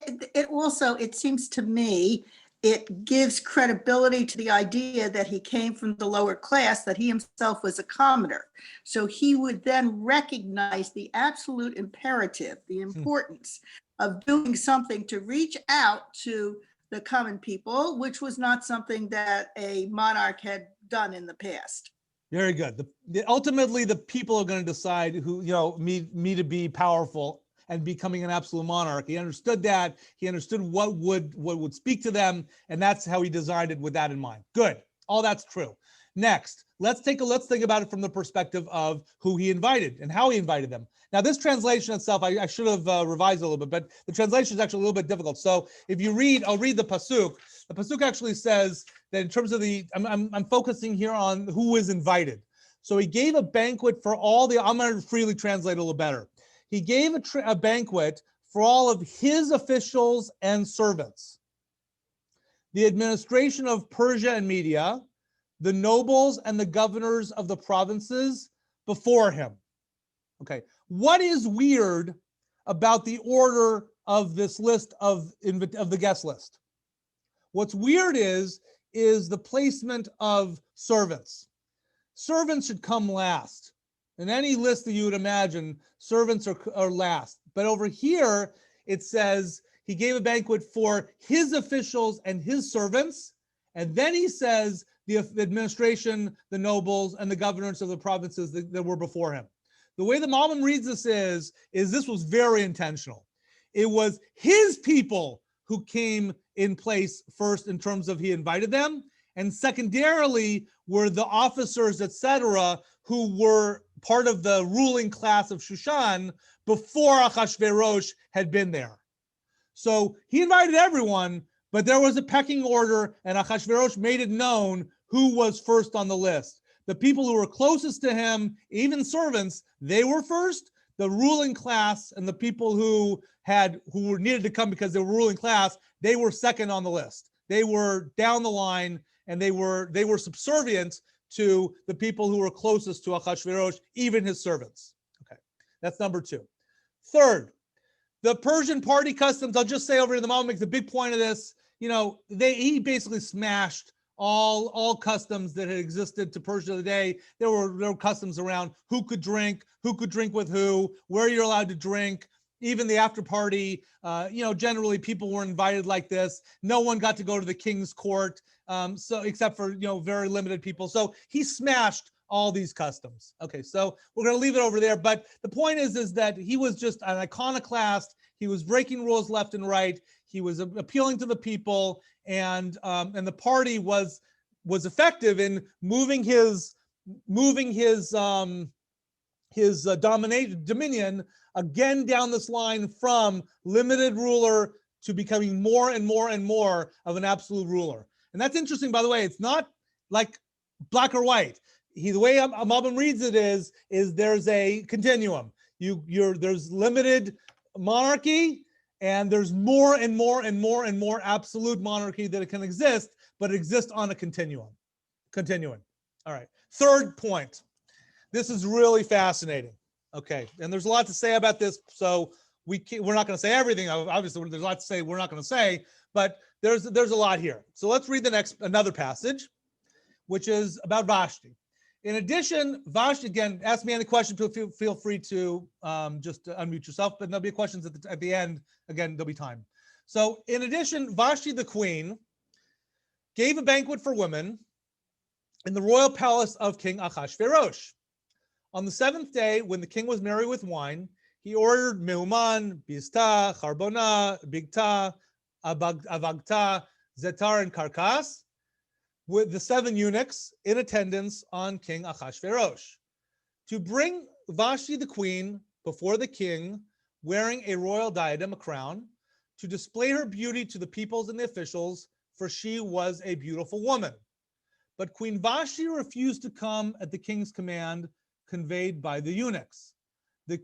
It also, it seems to me, it gives credibility to the idea that he came from the lower class, that he himself was a commoner. So he would then recognize the absolute imperative, the importance of doing something to reach out to the common people, which was not something that a monarch had done in the past. Very good. Ultimately, the people are going to decide who, me to be powerful and becoming an absolute monarch. He understood that. He understood what would speak to them, and that's how he designed it with that in mind. Good. All that's true. Next, let's think about it from the perspective of who he invited and how he invited them. Now, this translation itself, I should have revised a little bit, but the translation is actually a little bit difficult. So if you read, I'll read the pasuk. The pasuk actually says that in terms of I'm focusing here on who was invited. So he gave a banquet for all I'm going to freely translate a little better. He gave a banquet for all of his officials and servants, the administration of Persia and Media, the nobles and the governors of the provinces before him. Okay, what is weird about the order of this list of the guest list? What's weird is the placement of servants. Servants should come last. In any list that you would imagine, servants are last. But over here, it says he gave a banquet for his officials and his servants. And then he says the administration, the nobles, and the governors of the provinces that were before him. The way the Malbim reads this is this was very intentional. It was his people who came in place first in terms of he invited them. And secondarily were the officers, etc., who were part of the ruling class of Shushan before Achashverosh had been there. So he invited everyone, but there was a pecking order, and Achashverosh made it known who was first on the list. The people who were closest to him, even servants, they were first. The ruling class and the people who needed to come because they were ruling class, they were second on the list. They were down the line, and they were subservient to the people who were closest to Achashverosh, even his servants. Okay, that's number two. Third, the Persian party customs. I'll just say over here, the Malbim makes a big point of this. He basically smashed all customs that had existed to Persia today. There were customs around who could drink with who, where you're allowed to drink. Even the after party, generally people were invited like this. No one got to go to the king's court, so except for very limited people. So he smashed all these customs. Okay, so we're going to leave it over there. But the point is that he was just an iconoclast. He was breaking rules left and right. He was appealing to the people, and the party was effective in moving his dominion again down this line from limited ruler to becoming more and more and more of an absolute ruler. And that's interesting, by the way. It's not like black or white. The way Malbim reads it is there's a continuum. There's limited monarchy, and there's more and more and more and more absolute monarchy that it can exist, but it exists on a continuum. Continuing. All right. Third point. This is really fascinating. Okay, and there's a lot to say about this, so we're not going to say everything. Obviously, there's a lot to say we're not going to say, but there's a lot here. So let's read another passage, which is about Vashti. In addition, Vashti, again, ask me any question. Feel free to just unmute yourself, but there'll be questions at the end. Again, there'll be time. So in addition, Vashti the queen gave a banquet for women in the royal palace of King Achashverosh. On the seventh day, when the king was merry with wine, he ordered meuman, bista, charbona, bigta, Avagta, Zetar, and Karkas, with the 7 eunuchs in attendance on King Achashverosh, to bring Vashti the queen before the king, wearing a royal diadem, a crown, to display her beauty to the peoples and the officials, for she was a beautiful woman. But Queen Vashti refused to come at the king's command, conveyed by the eunuchs. The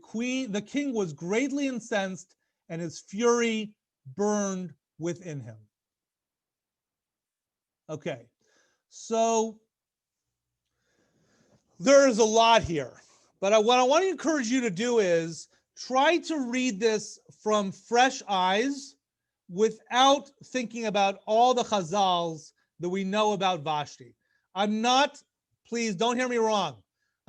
king was greatly incensed, and his fury burned within him. Okay, so there is a lot here, but what I want to encourage you to do is try to read this from fresh eyes without thinking about all the chazals that we know about Vashti. I'm not, please don't hear me wrong,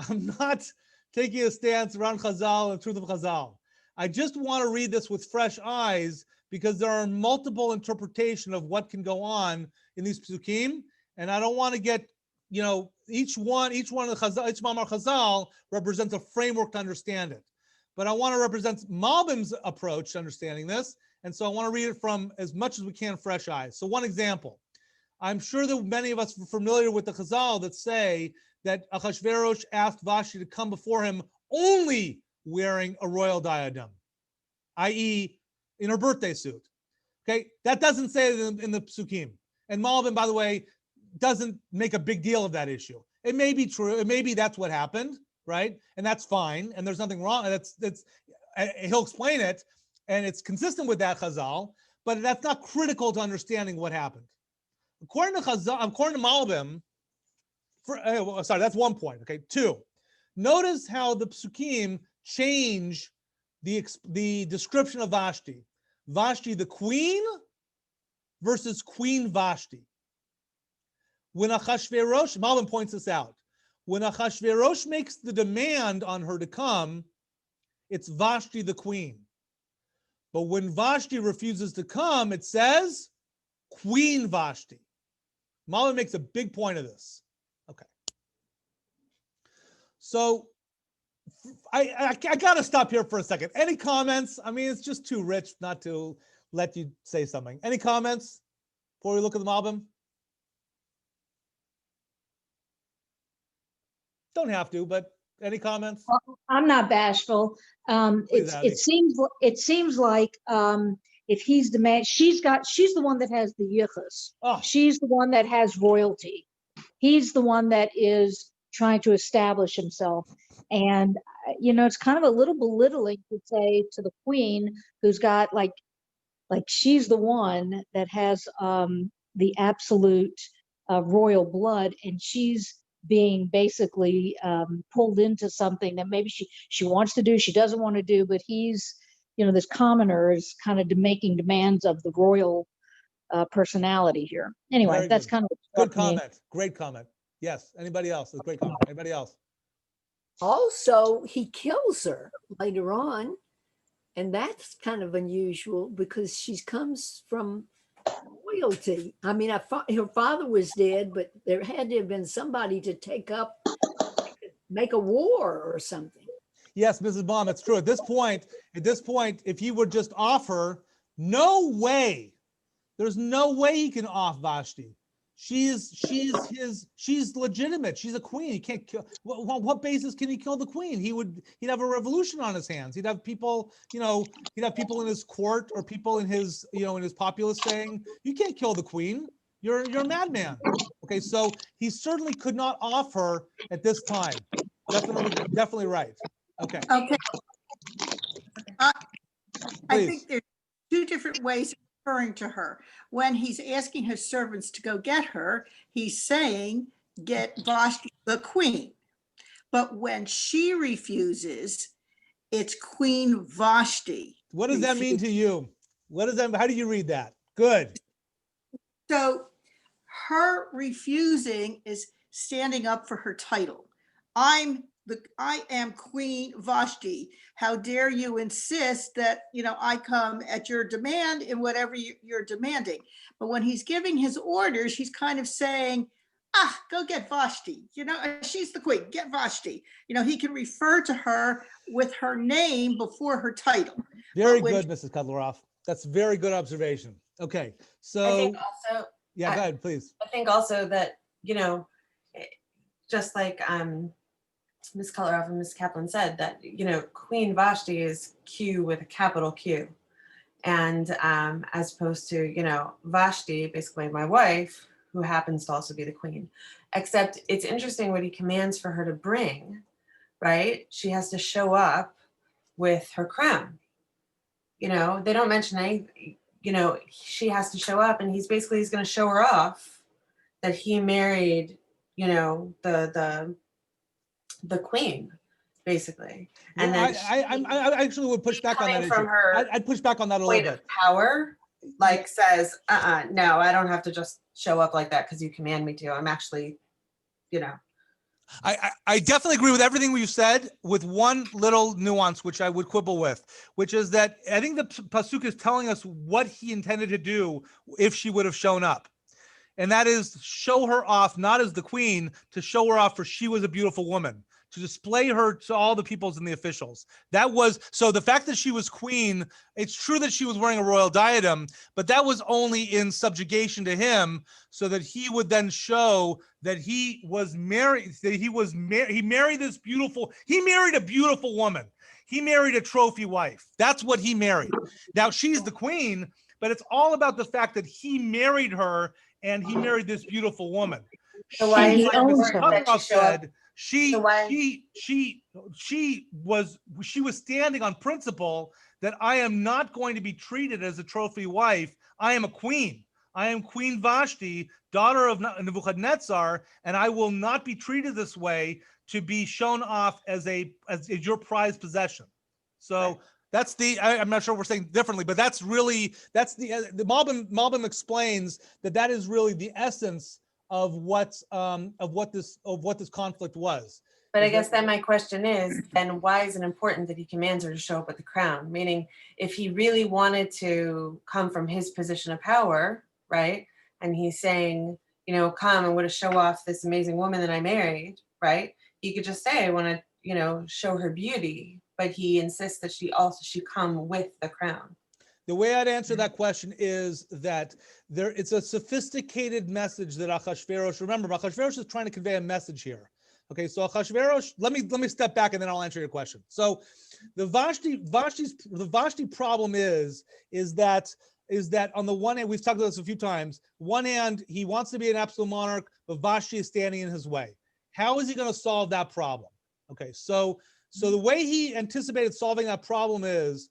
I'm not taking a stance around chazal and the truth of chazal. I just want to read this with fresh eyes because there are multiple interpretations of what can go on in these psukim, and I don't want to get, each one of the chazal, each mamar chazal represents a framework to understand it. But I want to represent Malbim's approach to understanding this, and so I want to read it from as much as we can fresh eyes. So one example, I'm sure that many of us are familiar with the chazal that say that Achashverosh asked Vashti to come before him only wearing a royal diadem, i.e. in her birthday suit. Okay, that doesn't say it in the psukim. And Malbim, by the way, doesn't make a big deal of that issue. It may be true. It may be that's what happened, right? And that's fine. And there's nothing wrong. He'll explain it, and it's consistent with that chazal. But that's not critical to understanding what happened. According to chazal, according to Malbim, that's one point. Okay, 2. Notice how the psukim change the description of Vashti. Vashti the queen versus Queen Vashti. When Achashverosh, Malbim points this out, when Achashverosh makes the demand on her to come, it's Vashti the queen. But when Vashti refuses to come, it says Queen Vashti. Malbim makes a big point of this. Okay. So I got to stop here for a second. Any comments? I mean, it's just too rich not to let you say something. Any comments before we look at the Malbim? Don't have to, but any comments? I'm not bashful. Please, Abby. It seems like if he's she's the one that has the yichus. Oh. She's the one that has royalty. He's the one that is trying to establish himself. And it's kind of a little belittling to say to the queen, who's got like she's the one that has the absolute royal blood, and she's being basically pulled into something that maybe she wants to do, she doesn't want to do, but he's, this commoner is kind of making demands of the royal personality here. Anyway, Very that's good. kind of Good comment. Great comment. Yes. Anybody else? That's a great comment. Anybody else? Also, he kills her later on, and that's kind of unusual because she comes from royalty. I mean, her father was dead, but there had to have been somebody to take up, make a war or something. Yes, Mrs. Baum, it's true. At this point, if he would just offer, no way, there's no way he can off Vashti. She's legitimate. She's a queen. He can't kill. What basis can he kill the queen? He'd have a revolution on his hands. He'd have people, he'd have people in his court or people in his, in his populace saying, "You can't kill the queen. You're a madman." Okay, so he certainly could not off her at this time. Definitely right. Okay. Okay. I Please. think there's 2 different ways of referring to her. When he's asking his servants to go get her, he's saying, "Get Vashti the queen." But when she refuses, it's Queen Vashti. What does that mean to you? How do you read that? Good. So her refusing is standing up for her title. I am Queen Vashti. How dare you insist that, I come at your demand in whatever you're demanding. But when he's giving his orders, he's kind of saying, go get Vashti. She's the queen, get Vashti. He can refer to her with her name before her title. Very good, Mrs. Kudleroff. That's very good observation. Okay, I so think also, yeah, go ahead, please. I think also that, just like Ms. Kollarov and Ms. Kaplan said, that, Queen Vashti is Q with a capital Q. And as opposed to, Vashti, basically my wife, who happens to also be the queen. Except it's interesting what he commands for her to bring, right? She has to show up with her crown. They don't mention anything, she has to show up, and he's going to show her off that he married, the queen, basically. And Yeah, then I actually would push back on that coming from issue. her I'd push back on that a little point bit. of power, says, no, I don't have to just show up like that because you command me to. I'm actually, I definitely agree with everything you said, with one little nuance which I would quibble with, which is that I think the pasuk is telling us what he intended to do if she would have shown up. And that is show her off, not as the queen, to show her off for she was a beautiful woman, to display her to all the peoples and the officials. That was, so the fact that she was queen, it's true that she was wearing a royal diadem, but that was only in subjugation to him, so that he would then show that he was married, that he married this beautiful, he married a beautiful woman. He married a trophy wife. That's what he married. Now she's the queen, but it's all about the fact that he married her, and he married this beautiful woman. So why is Like it owns Mr. her. Kudrow said, So why- she was standing on principle that I am not going to be treated as a trophy wife. I am a queen. I am Queen Vashti, daughter of Nebuchadnezzar, and I will not be treated this way, to be shown off as your prized possession. So. Right. That's I'm not sure we're saying differently, but that's the Malbim explains that is really the essence of what this conflict was. But I guess then my question is, then why is it important that he commands her to show up with the crown? Meaning, if he really wanted to come from his position of power, right? And he's saying, come, I'm going to show off this amazing woman that I married, right? He could just say, I want to, show her beauty. But he insists that she come with the crown. The way I'd answer that question is that it's a sophisticated message that Achashverosh, remember, Achashverosh is trying to convey a message here. Okay, so Achashverosh, let me step back and then I'll answer your question. So the Vashti problem is that on the one hand, we've talked about this a few times, one hand, he wants to be an absolute monarch, but Vashti is standing in his way. How is he going to solve that problem? Okay, so the way he anticipated solving that problem is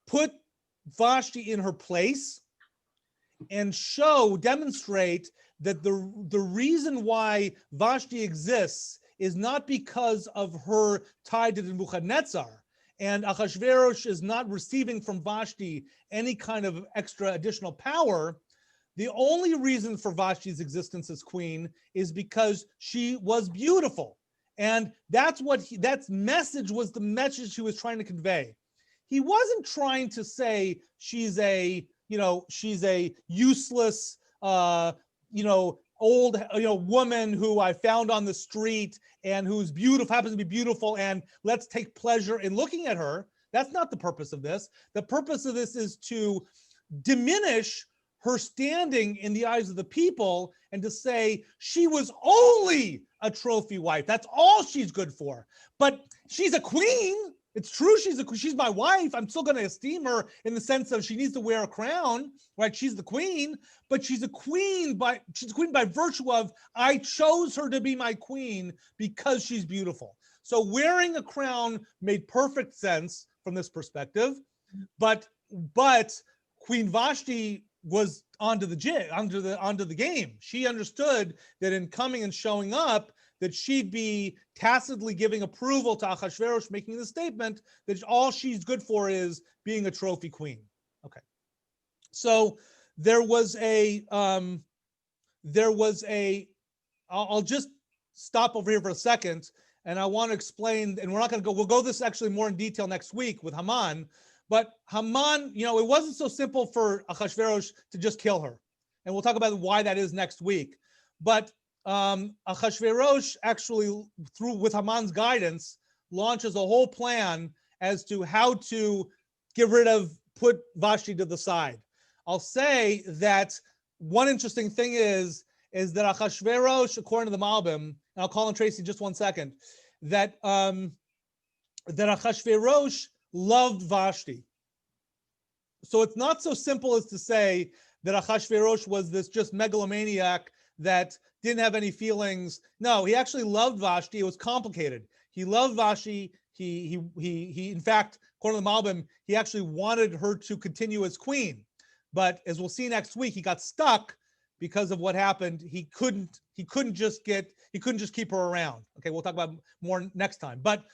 put Vashti in her place and demonstrate that the reason why Vashti exists is not because of her tie to Nebuchadnezzar, and Achashverosh is not receiving from Vashti any kind of extra additional power. The only reason for Vashti's existence as queen is because she was beautiful. And that message was the message he was trying to convey. He wasn't trying to say she's a useless, old, woman who I found on the street and who's beautiful, happens to be beautiful, and let's take pleasure in looking at her. That's not the purpose of this. The purpose of this is to diminish her standing in the eyes of the people and to say she was only a trophy wife. That's all she's good for. But she's a queen. It's true she's my wife. I'm still going to esteem her in the sense of she needs to wear a crown, right? She's the queen, but she's a queen by virtue of I chose her to be my queen because she's beautiful. So wearing a crown made perfect sense from this perspective, but Queen Vashti was onto the game. She understood that in coming and showing up, that she'd be tacitly giving approval to Achashverosh, making the statement that all she's good for is being a trophy queen. Okay. So I'll just stop over here for a second, and I want to explain, and we'll go this actually more in detail next week with Haman. But Haman, it wasn't so simple for Achashverosh to just kill her. And we'll talk about why that is next week. But Achashverosh actually, with Haman's guidance, launches a whole plan as to how to put Vashti to the side. I'll say that one interesting thing is that Achashverosh, according to the Malbim, and I'll call on Tracy just 1 second, that Achashverosh loved Vashti. So it's not so simple as to say that Achashverosh was this just megalomaniac that didn't have any feelings. No, he actually loved Vashti. It was complicated. He loved Vashti. He in fact, according to the Malbim, he actually wanted her to continue as queen. But as we'll see next week, he got stuck because of what happened. He couldn't just keep her around. Okay, we'll talk about more next time. But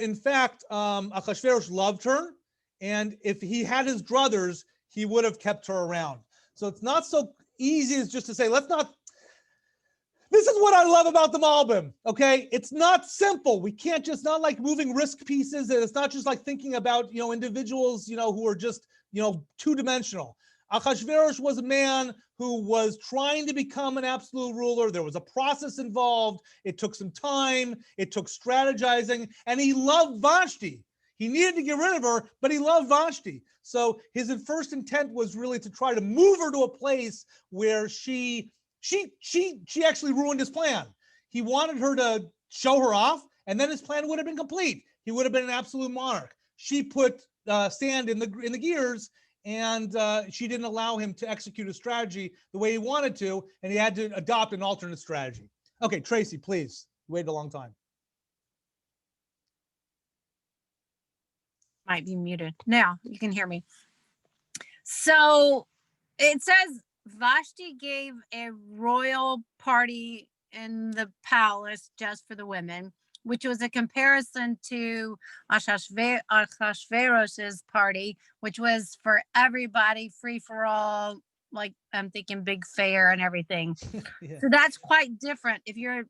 in fact, Achashverosh loved her, and if he had his druthers, he would have kept her around. So it's not so easy as just to say, let's not. This is what I love about the Malbim, okay? It's not simple. We can't just, not like moving risk pieces, and it's not just like thinking about, individuals, who are just, two-dimensional. Achashverosh was a man who was trying to become an absolute ruler. There was a process involved. It took some time. It took strategizing, and he loved Vashti. He needed to get rid of her, but he loved Vashti. So his first intent was really to try to move her to a place where she actually ruined his plan. He wanted her to show her off, and then his plan would have been complete. He would have been an absolute monarch. She put sand in the gears, and she didn't allow him to execute a strategy the way he wanted to, and he had to adopt an alternate strategy. Okay, Tracy, please. You waited a long time. Might be muted. Now you can hear me. So it says Vashti gave a royal party in the palace just for the women, which was a comparison to Achashverosh's party, which was for everybody, free for all, like I'm thinking big fair and everything. Yeah. So that's quite different. If you're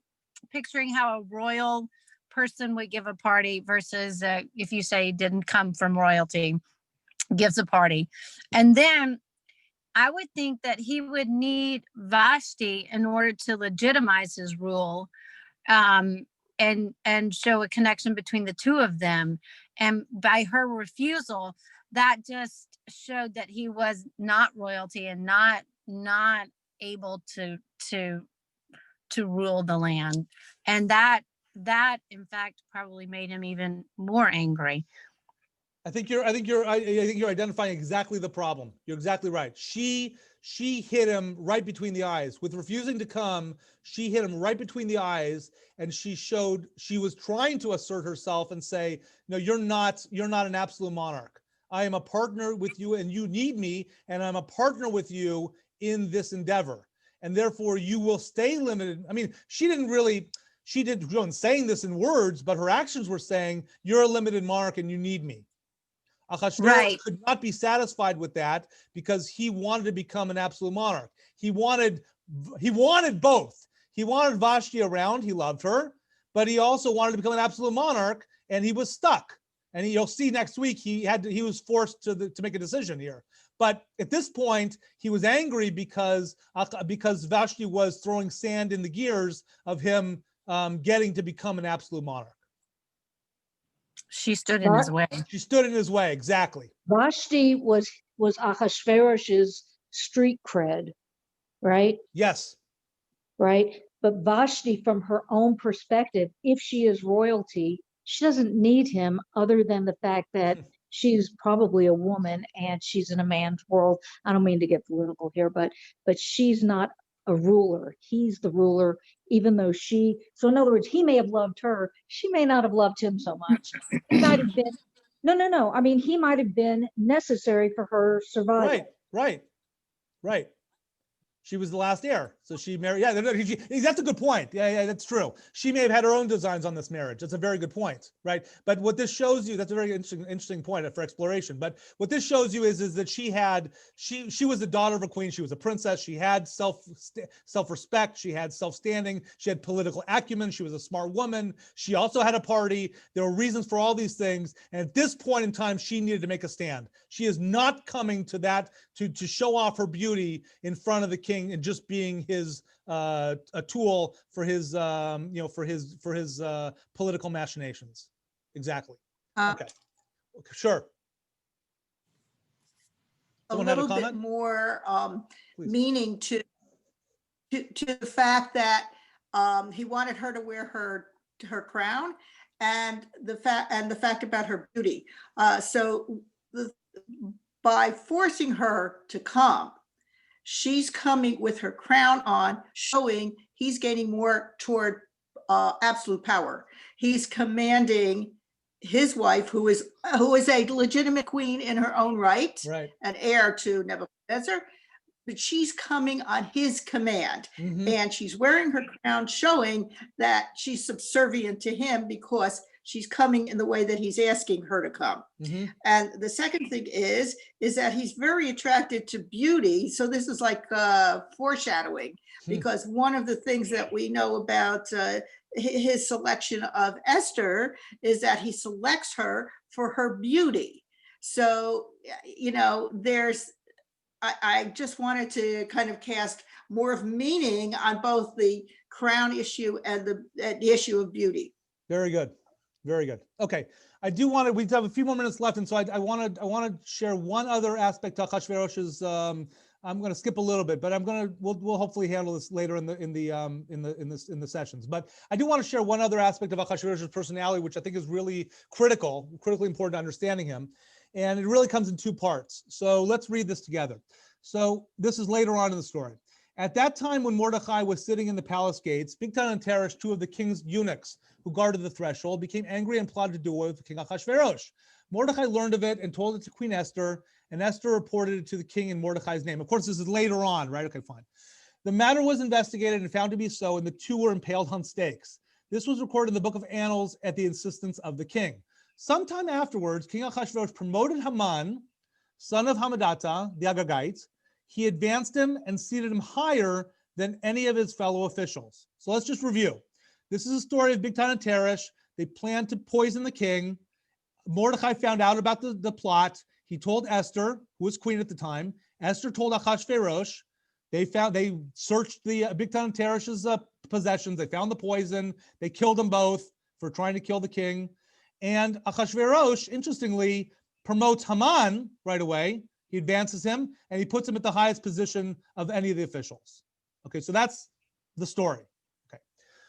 picturing how a royal person would give a party versus if you say didn't come from royalty, gives a party. And then I would think that he would need Vashti in order to legitimize his rule, and show a connection between the two of them. And by her refusal, that just showed that he was not royalty and not able to rule the land. And that in fact probably made him even more angry. I think you're identifying exactly the problem. You're exactly right. She hit him right between the eyes with refusing to come. She hit him right between the eyes, and she was trying to assert herself and say, no, you're not an absolute monarch. I am a partner with you, and you need me, and I'm a partner with you in this endeavor, and therefore you will stay limited. I mean, she wasn't saying this in words, but her actions were saying, you're a limited monarch and you need me. Achashverosh could not be satisfied with that because he wanted to become an absolute monarch. He wanted both. He wanted Vashti around. He loved her, but he also wanted to become an absolute monarch, and he was stuck. And you'll see next week he was forced to make a decision here. But at this point, he was angry because Vashti was throwing sand in the gears of him getting to become an absolute monarch. She stood in his way. She stood in his way, exactly. Vashti was Achashverosh's street cred, right? Yes. Right. But Vashti, from her own perspective, if she is royalty, she doesn't need him other than the fact that she's probably a woman and she's in a man's world. I don't mean to get political here, but she's not a ruler. He's the ruler, even though so in other words, he may have loved her. She may not have loved him so much. He might have been, no. I mean, he might have been necessary for her survival. Right. She was the last heir, so she married. Yeah, that's a good point. Yeah, that's true. She may have had her own designs on this marriage. That's a very good point, right? But what this shows you, that's a very interesting point for exploration. But what this shows you is that she was the daughter of a queen. She was a princess. She had self-respect. She had self-standing. She had political acumen. She was a smart woman. She also had a party. There were reasons for all these things. And at this point in time, she needed to make a stand. She is not coming to that to show off her beauty in front of the king and just being his a tool for his political machinations. Exactly. Okay. Sure. Someone had a little bit comment? more Please. meaning to the fact that he wanted her to wear her crown, and the fact about her beauty. So by forcing her to come, she's coming with her crown on, showing he's gaining more toward absolute power. He's commanding his wife, who is a legitimate queen in her own right, Right. an heir to Nebuchadnezzar, but she's coming on his command, and she's wearing her crown, showing that she's subservient to him because she's coming in the way that he's asking her to come. And the second thing is that he's very attracted to beauty. So this is like foreshadowing, because one of the things that we know about his selection of Esther is that he selects her for her beauty. So, I just wanted to kind of cast more of meaning on both the crown issue and the issue of beauty. Very good. Very good. Okay. We have a few more minutes left. And so I want to share one other aspect to Achashverosh's, I'm going to skip a little bit, but we'll hopefully handle this later in the sessions. But I do want to share one other aspect of Achashverosh's personality, which I think is really critically important to understanding him. And it really comes in two parts. So let's read this together. So this is later on in the story. At that time, when Mordechai was sitting in the palace gates, Bigtan and Teresh, two of the king's eunuchs who guarded the threshold, became angry and plotted to do away with King Achashverosh. Mordechai learned of it and told it to Queen Esther, and Esther reported it to the king in Mordechai's name. Of course, this is later on, right? Okay, fine. The matter was investigated and found to be so, and the two were impaled on stakes. This was recorded in the book of Annals at the insistence of the king. Sometime afterwards, King Achashverosh promoted Haman, son of Hammedatha, the Agagite. He advanced him and seated him higher than any of his fellow officials. So let's just review. This is a story of Bigtan and Teresh. They planned to poison the king. Mordechai found out about the plot. He told Esther, who was queen at the time. Esther told Achashverosh. They searched the Bigtan and Teresh's possessions. They found the poison. They killed them both for trying to kill the king. And Achashverosh, interestingly, promotes Haman right away. He advances him and he puts him at the highest position of any of the officials. Okay, so that's the story. Okay,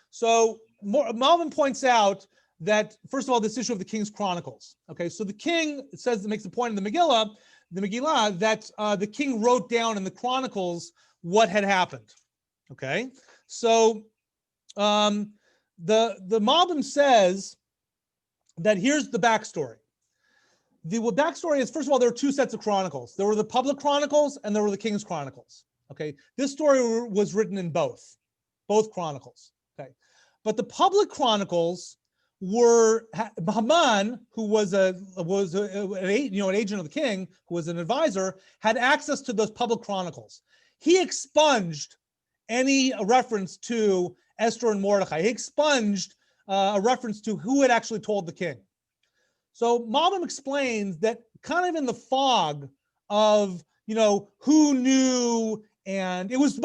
so Malvin points out that, first of all, this issue of the King's Chronicles. Okay, so the king makes the point in the Megilat, that the king wrote down in the Chronicles what had happened. Okay, so the Malvin says that here's the backstory. The backstory is, first of all, there are two sets of chronicles. There were the public chronicles and there were the King's Chronicles. Okay, this story was written in both chronicles. Okay, but the public chronicles were Haman, who was an agent of the king, who was an advisor, had access to those public chronicles. He expunged any reference to Esther and Mordechai. He expunged a reference to who had actually told the king. So Malvin explains that kind of in the fog of, who knew, and it was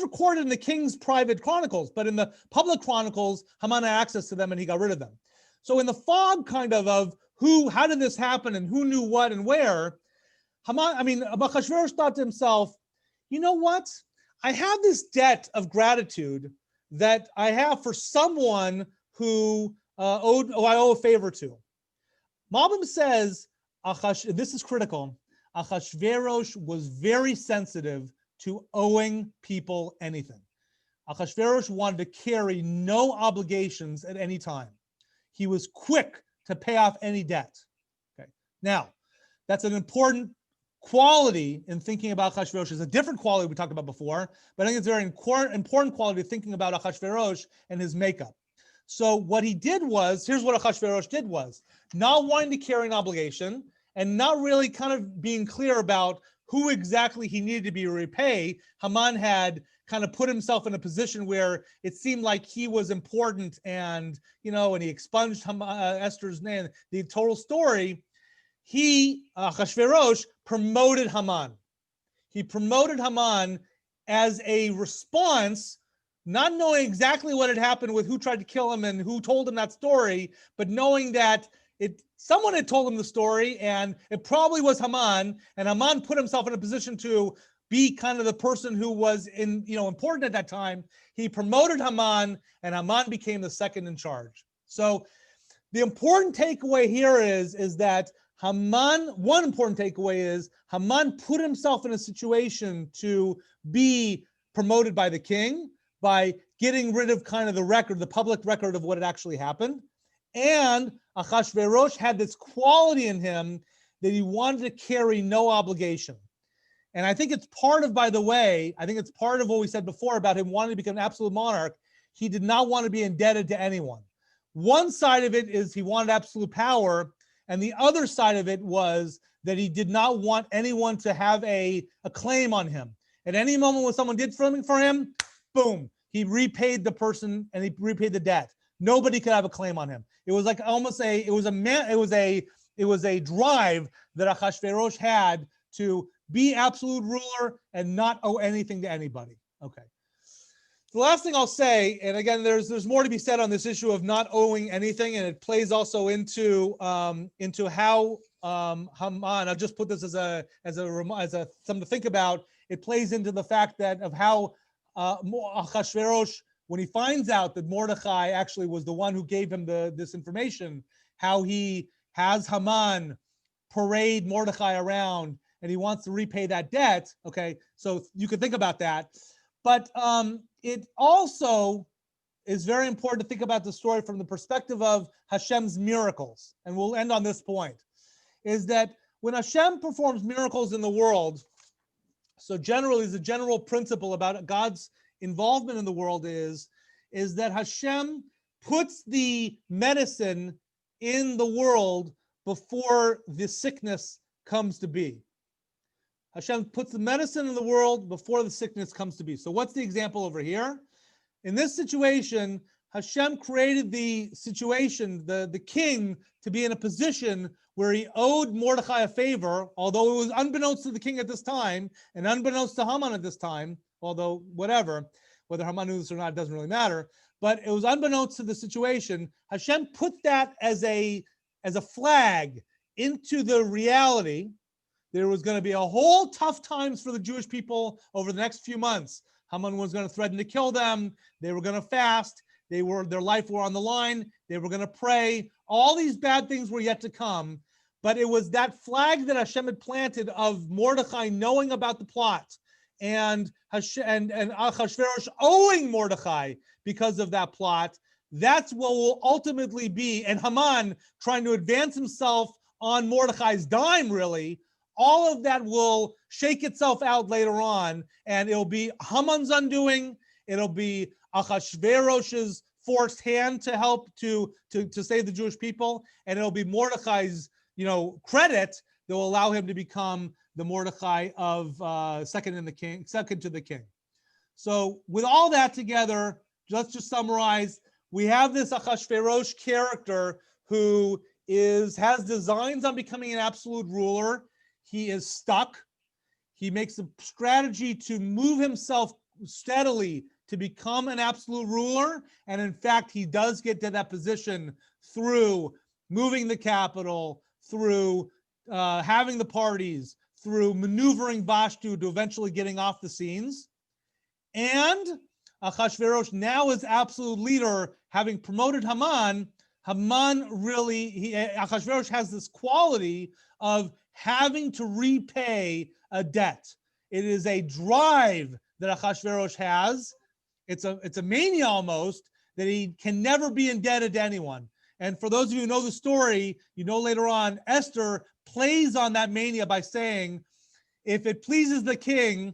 recorded in the king's private chronicles, but in the public chronicles, Haman had access to them and he got rid of them. So in the fog kind of how did this happen and who knew what and where, Achashverosh thought to himself, you know what? I have this debt of gratitude that I have for someone who I owe a favor to. Malbim says, this is critical, Achashverosh was very sensitive to owing people anything. Achashverosh wanted to carry no obligations at any time. He was quick to pay off any debt. Okay. Now, that's an important quality in thinking about Achashverosh. It's a different quality we talked about before, but I think it's a very important quality thinking about Achashverosh and his makeup. So what he did was, here's what Achashverosh did was, not wanting to carry an obligation and not really kind of being clear about who exactly he needed to be repay. Haman had kind of put himself in a position where it seemed like he was important and, and he expunged Esther's name. The total story, Achashverosh, promoted Haman. He promoted Haman as a response, not knowing exactly what had happened with who tried to kill him and who told him that story, but knowing that someone had told him the story, and it probably was Haman, and Haman put himself in a position to be kind of the person who was important at that time. He promoted Haman, and Haman became the second in charge. So the important takeaway here is that one important takeaway is Haman put himself in a situation to be promoted by the king by getting rid of kind of the public record of what had actually happened. And Achashverosh had this quality in him that he wanted to carry no obligation. And I think it's part of, by the way, I think it's part of what we said before about him wanting to become an absolute monarch. He did not want to be indebted to anyone. One side of it is he wanted absolute power, and the other side of it was that he did not want anyone to have a claim on him. At any moment when someone did something for him, boom, he repaid the person and he repaid the debt. Nobody could have a claim on him. It was like almost a drive that Achashverosh had to be absolute ruler and not owe anything to anybody. Okay. The last thing I'll say, and again, there's more to be said on this issue of not owing anything, and it plays also into how Haman. I'll just put this as something to think about. It plays into the fact that of how Achashverosh, when he finds out that Mordechai actually was the one who gave him this information, how he has Haman parade Mordechai around, and he wants to repay that debt. Okay, so you can think about that. But it also is very important to think about the story from the perspective of Hashem's miracles. And we'll end on this point, is that when Hashem performs miracles in the world, so generally the general principle about God's involvement in the world is that Hashem puts the medicine in the world before the sickness comes to be. Hashem puts the medicine in the world before the sickness comes to be. So what's the example over here? In this situation, Hashem created the situation, the king, to be in a position where he owed Mordechai a favor, although it was unbeknownst to the king at this time, and unbeknownst to Haman at this time, although whether Haman knew this or not, it doesn't really matter, but it was unbeknownst to the situation. Hashem put that as a flag into the reality. There was going to be a whole tough times for the Jewish people over the next few months. Haman was going to threaten to kill them. They were going to fast. Their life were on the line. They were going to pray. All these bad things were yet to come. But it was that flag that Hashem had planted of Mordechai knowing about the plot and Achashverosh owing Mordechai because of that plot. That's what will ultimately be, and Haman trying to advance himself on Mordechai's dime, really. All of that will shake itself out later on, and it'll be Haman's undoing. It'll be Achashverosh's forced hand to help to save the Jewish people, and it'll be Mordechai's credit that will allow him to become the Mordechai of second to the king. So with all that together, let's just summarize. We have this Achashverosh character who has designs on becoming an absolute ruler. He is stuck. He makes a strategy to move himself steadily to become an absolute ruler. And in fact, he does get to that position through moving the capital, through having the parties, through maneuvering Vashti to eventually getting off the scenes. And Achashverosh now is absolute leader, having promoted Haman. Achashverosh has this quality of having to repay a debt. It is a drive that Achashverosh has. It's a mania almost, that he can never be indebted to anyone. And for those of you who know the story, later on, Esther plays on that mania by saying, if it pleases the king,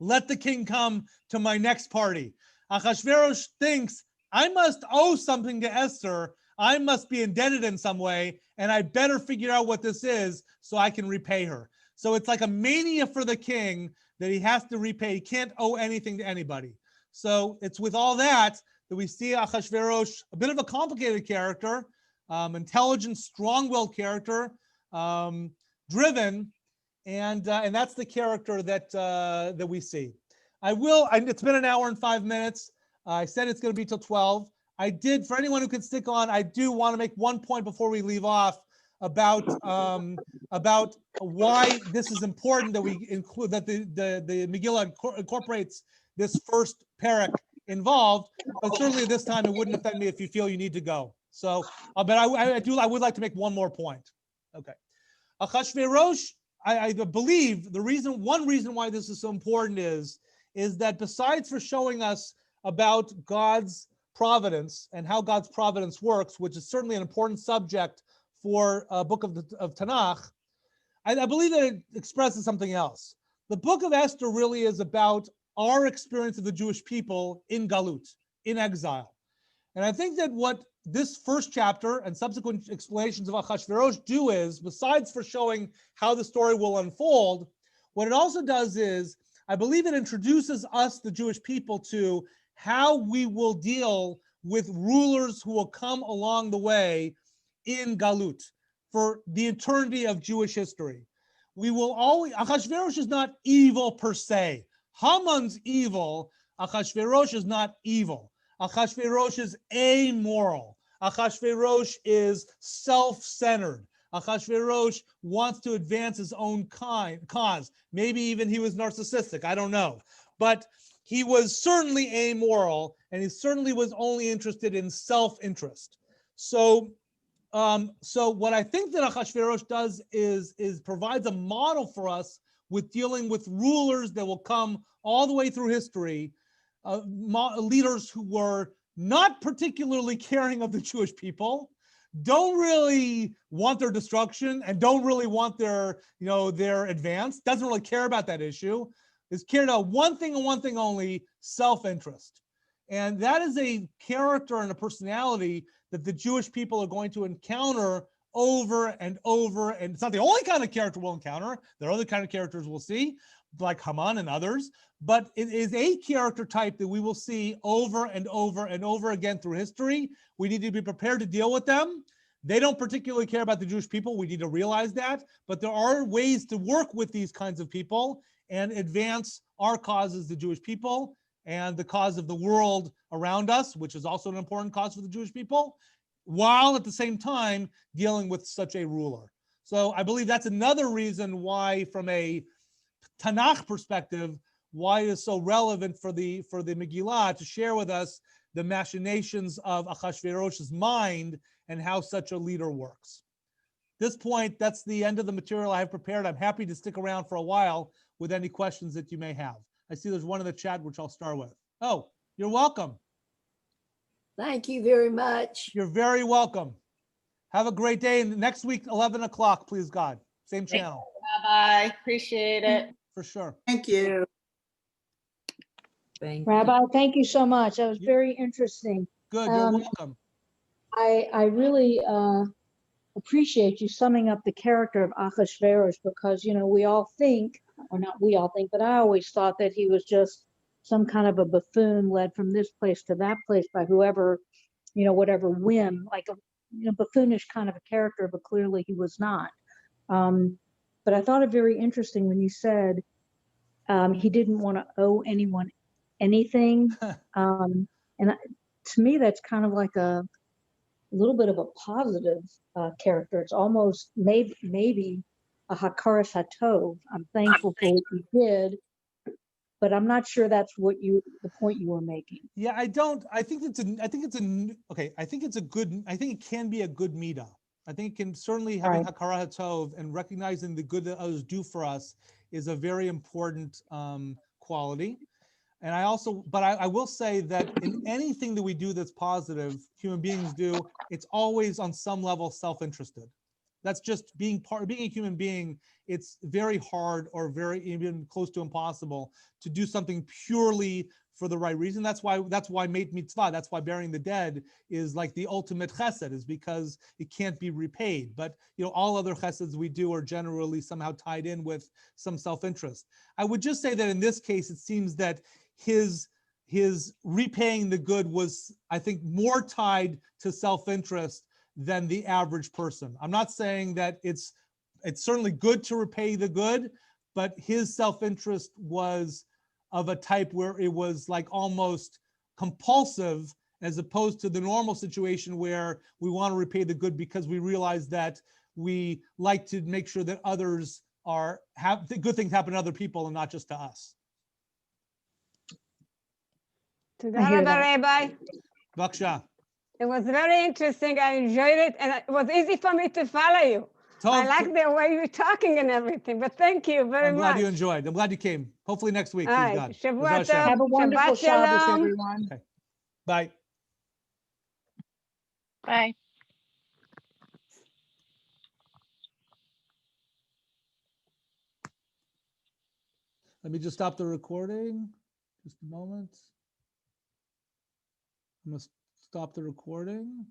let the king come to my next party. Achashverosh thinks, I must owe something to Esther. I must be indebted in some way, and I better figure out what this is so I can repay her. So it's like a mania for the king that he has to repay. He can't owe anything to anybody. So it's with all that we see Achashverosh, a bit of a complicated character, intelligent, strong-willed character, driven, and that's the character that we see. It's been an hour and 5 minutes. I said it's going to be till 12. I did, for anyone who can stick on, I do want to make one point before we leave off about why this is important that we include, that the Megillah incorporates this first parak involved, but certainly this time it wouldn't offend me if you feel you need to go. So, but I would like to make one more point. Okay. Achashverosh, I believe one reason why this is so important is that besides for showing us about God's providence and how God's providence works, which is certainly an important subject for a book of Tanakh, I believe that it expresses something else. The book of Esther really is about our experience of the Jewish people in Galut, in exile. And I think that what this first chapter and subsequent explanations of Achashverosh do is, besides for showing how the story will unfold, what it also does is, I believe it introduces us, the Jewish people, to how we will deal with rulers who will come along the way in Galut for the eternity of Jewish history. We will always, Achashverosh is not evil per se. Haman's evil, Achashverosh is not evil. Achashverosh is amoral. Achashverosh is self-centered. Achashverosh wants to advance his own cause. Maybe even he was narcissistic, I don't know. But he was certainly amoral, and he certainly was only interested in self-interest. So what I think that Achashverosh does is provides a model for us with dealing with rulers that will come all the way through history, leaders who were not particularly caring of the Jewish people, don't really want their destruction, and don't really want their advance, doesn't really care about that issue, is cared about one thing and one thing only, self-interest. And that is a character and a personality that the Jewish people are going to encounter over and over. And it's not the only kind of character we'll encounter. There are other kind of characters we'll see, like Haman and others, but it is a character type that we will see over and over and over again through history. We need to be prepared to deal with them. They don't particularly care about the Jewish people. We need to realize that, but there are ways to work with these kinds of people and advance our cause as the Jewish people and the cause of the world around us, which is also an important cause for the Jewish people, while at the same time dealing with such a ruler. So I believe that's another reason why, from a Tanakh perspective, why it is so relevant for the Megilat to share with us the machinations of Achashverosh's mind and how such a leader works. At this point, that's the end of the material I have prepared. I'm happy to stick around for a while with any questions that you may have. I see there's one in the chat, which I'll start with. Oh, you're welcome. Thank you very much. You're very welcome. Have a great day. And next week, 11 o'clock, please God. Same channel. Bye-bye. Appreciate it. For sure. Thank you. Thank you. Rabbi, thank you so much. That was very interesting. Good. You're welcome. I really appreciate you summing up the character of Achashverosh, because, we all think, or not we all think, but I always thought that he was just some kind of a buffoon led from this place to that place by whoever, whatever whim, like a buffoonish kind of a character, but clearly he was not. But I thought it very interesting when you said he didn't want to owe anyone anything. And to me, that's kind of like a little bit of a positive character. It's almost maybe a hakaras hatov. I'm thankful for what you did, but I'm not sure that's the point you were making. Yeah, I think it can be a good midah. I think it can certainly, having hakara hatov and recognizing the good that others do for us is a very important quality. And I will say that in anything that we do that's positive, human beings do, it's always on some level self-interested. That's just being a human being. It's very hard, or very even close to impossible, to do something purely for the right reason. That's why meit mitzvah, that's why burying the dead is like the ultimate chesed, is because it can't be repaid. But all other cheseds we do are generally somehow tied in with some self-interest. I would just say that in this case, it seems that his repaying the good was, I think, more tied to self-interest than the average person. I'm not saying that it's certainly good to repay the good, but his self-interest was of a type where it was like almost compulsive, as opposed to the normal situation where we want to repay the good because we realize that we like to make sure that others have the good things happen to other people and not just to us. I hear that. Rabbi. Baksha. It was very interesting. I enjoyed it, and it was easy for me to follow you. I like the way you're talking and everything, but thank you very I'm glad much. you enjoyed. I'm glad you came. Hopefully next week. All Please right. God. Shavua B'ezras Hashem. tov. Have a wonderful Shabbat Shabbos, shalom. everyone. Bye. Bye. Let me just stop the recording. Just a moment. I'm going to stop the recording.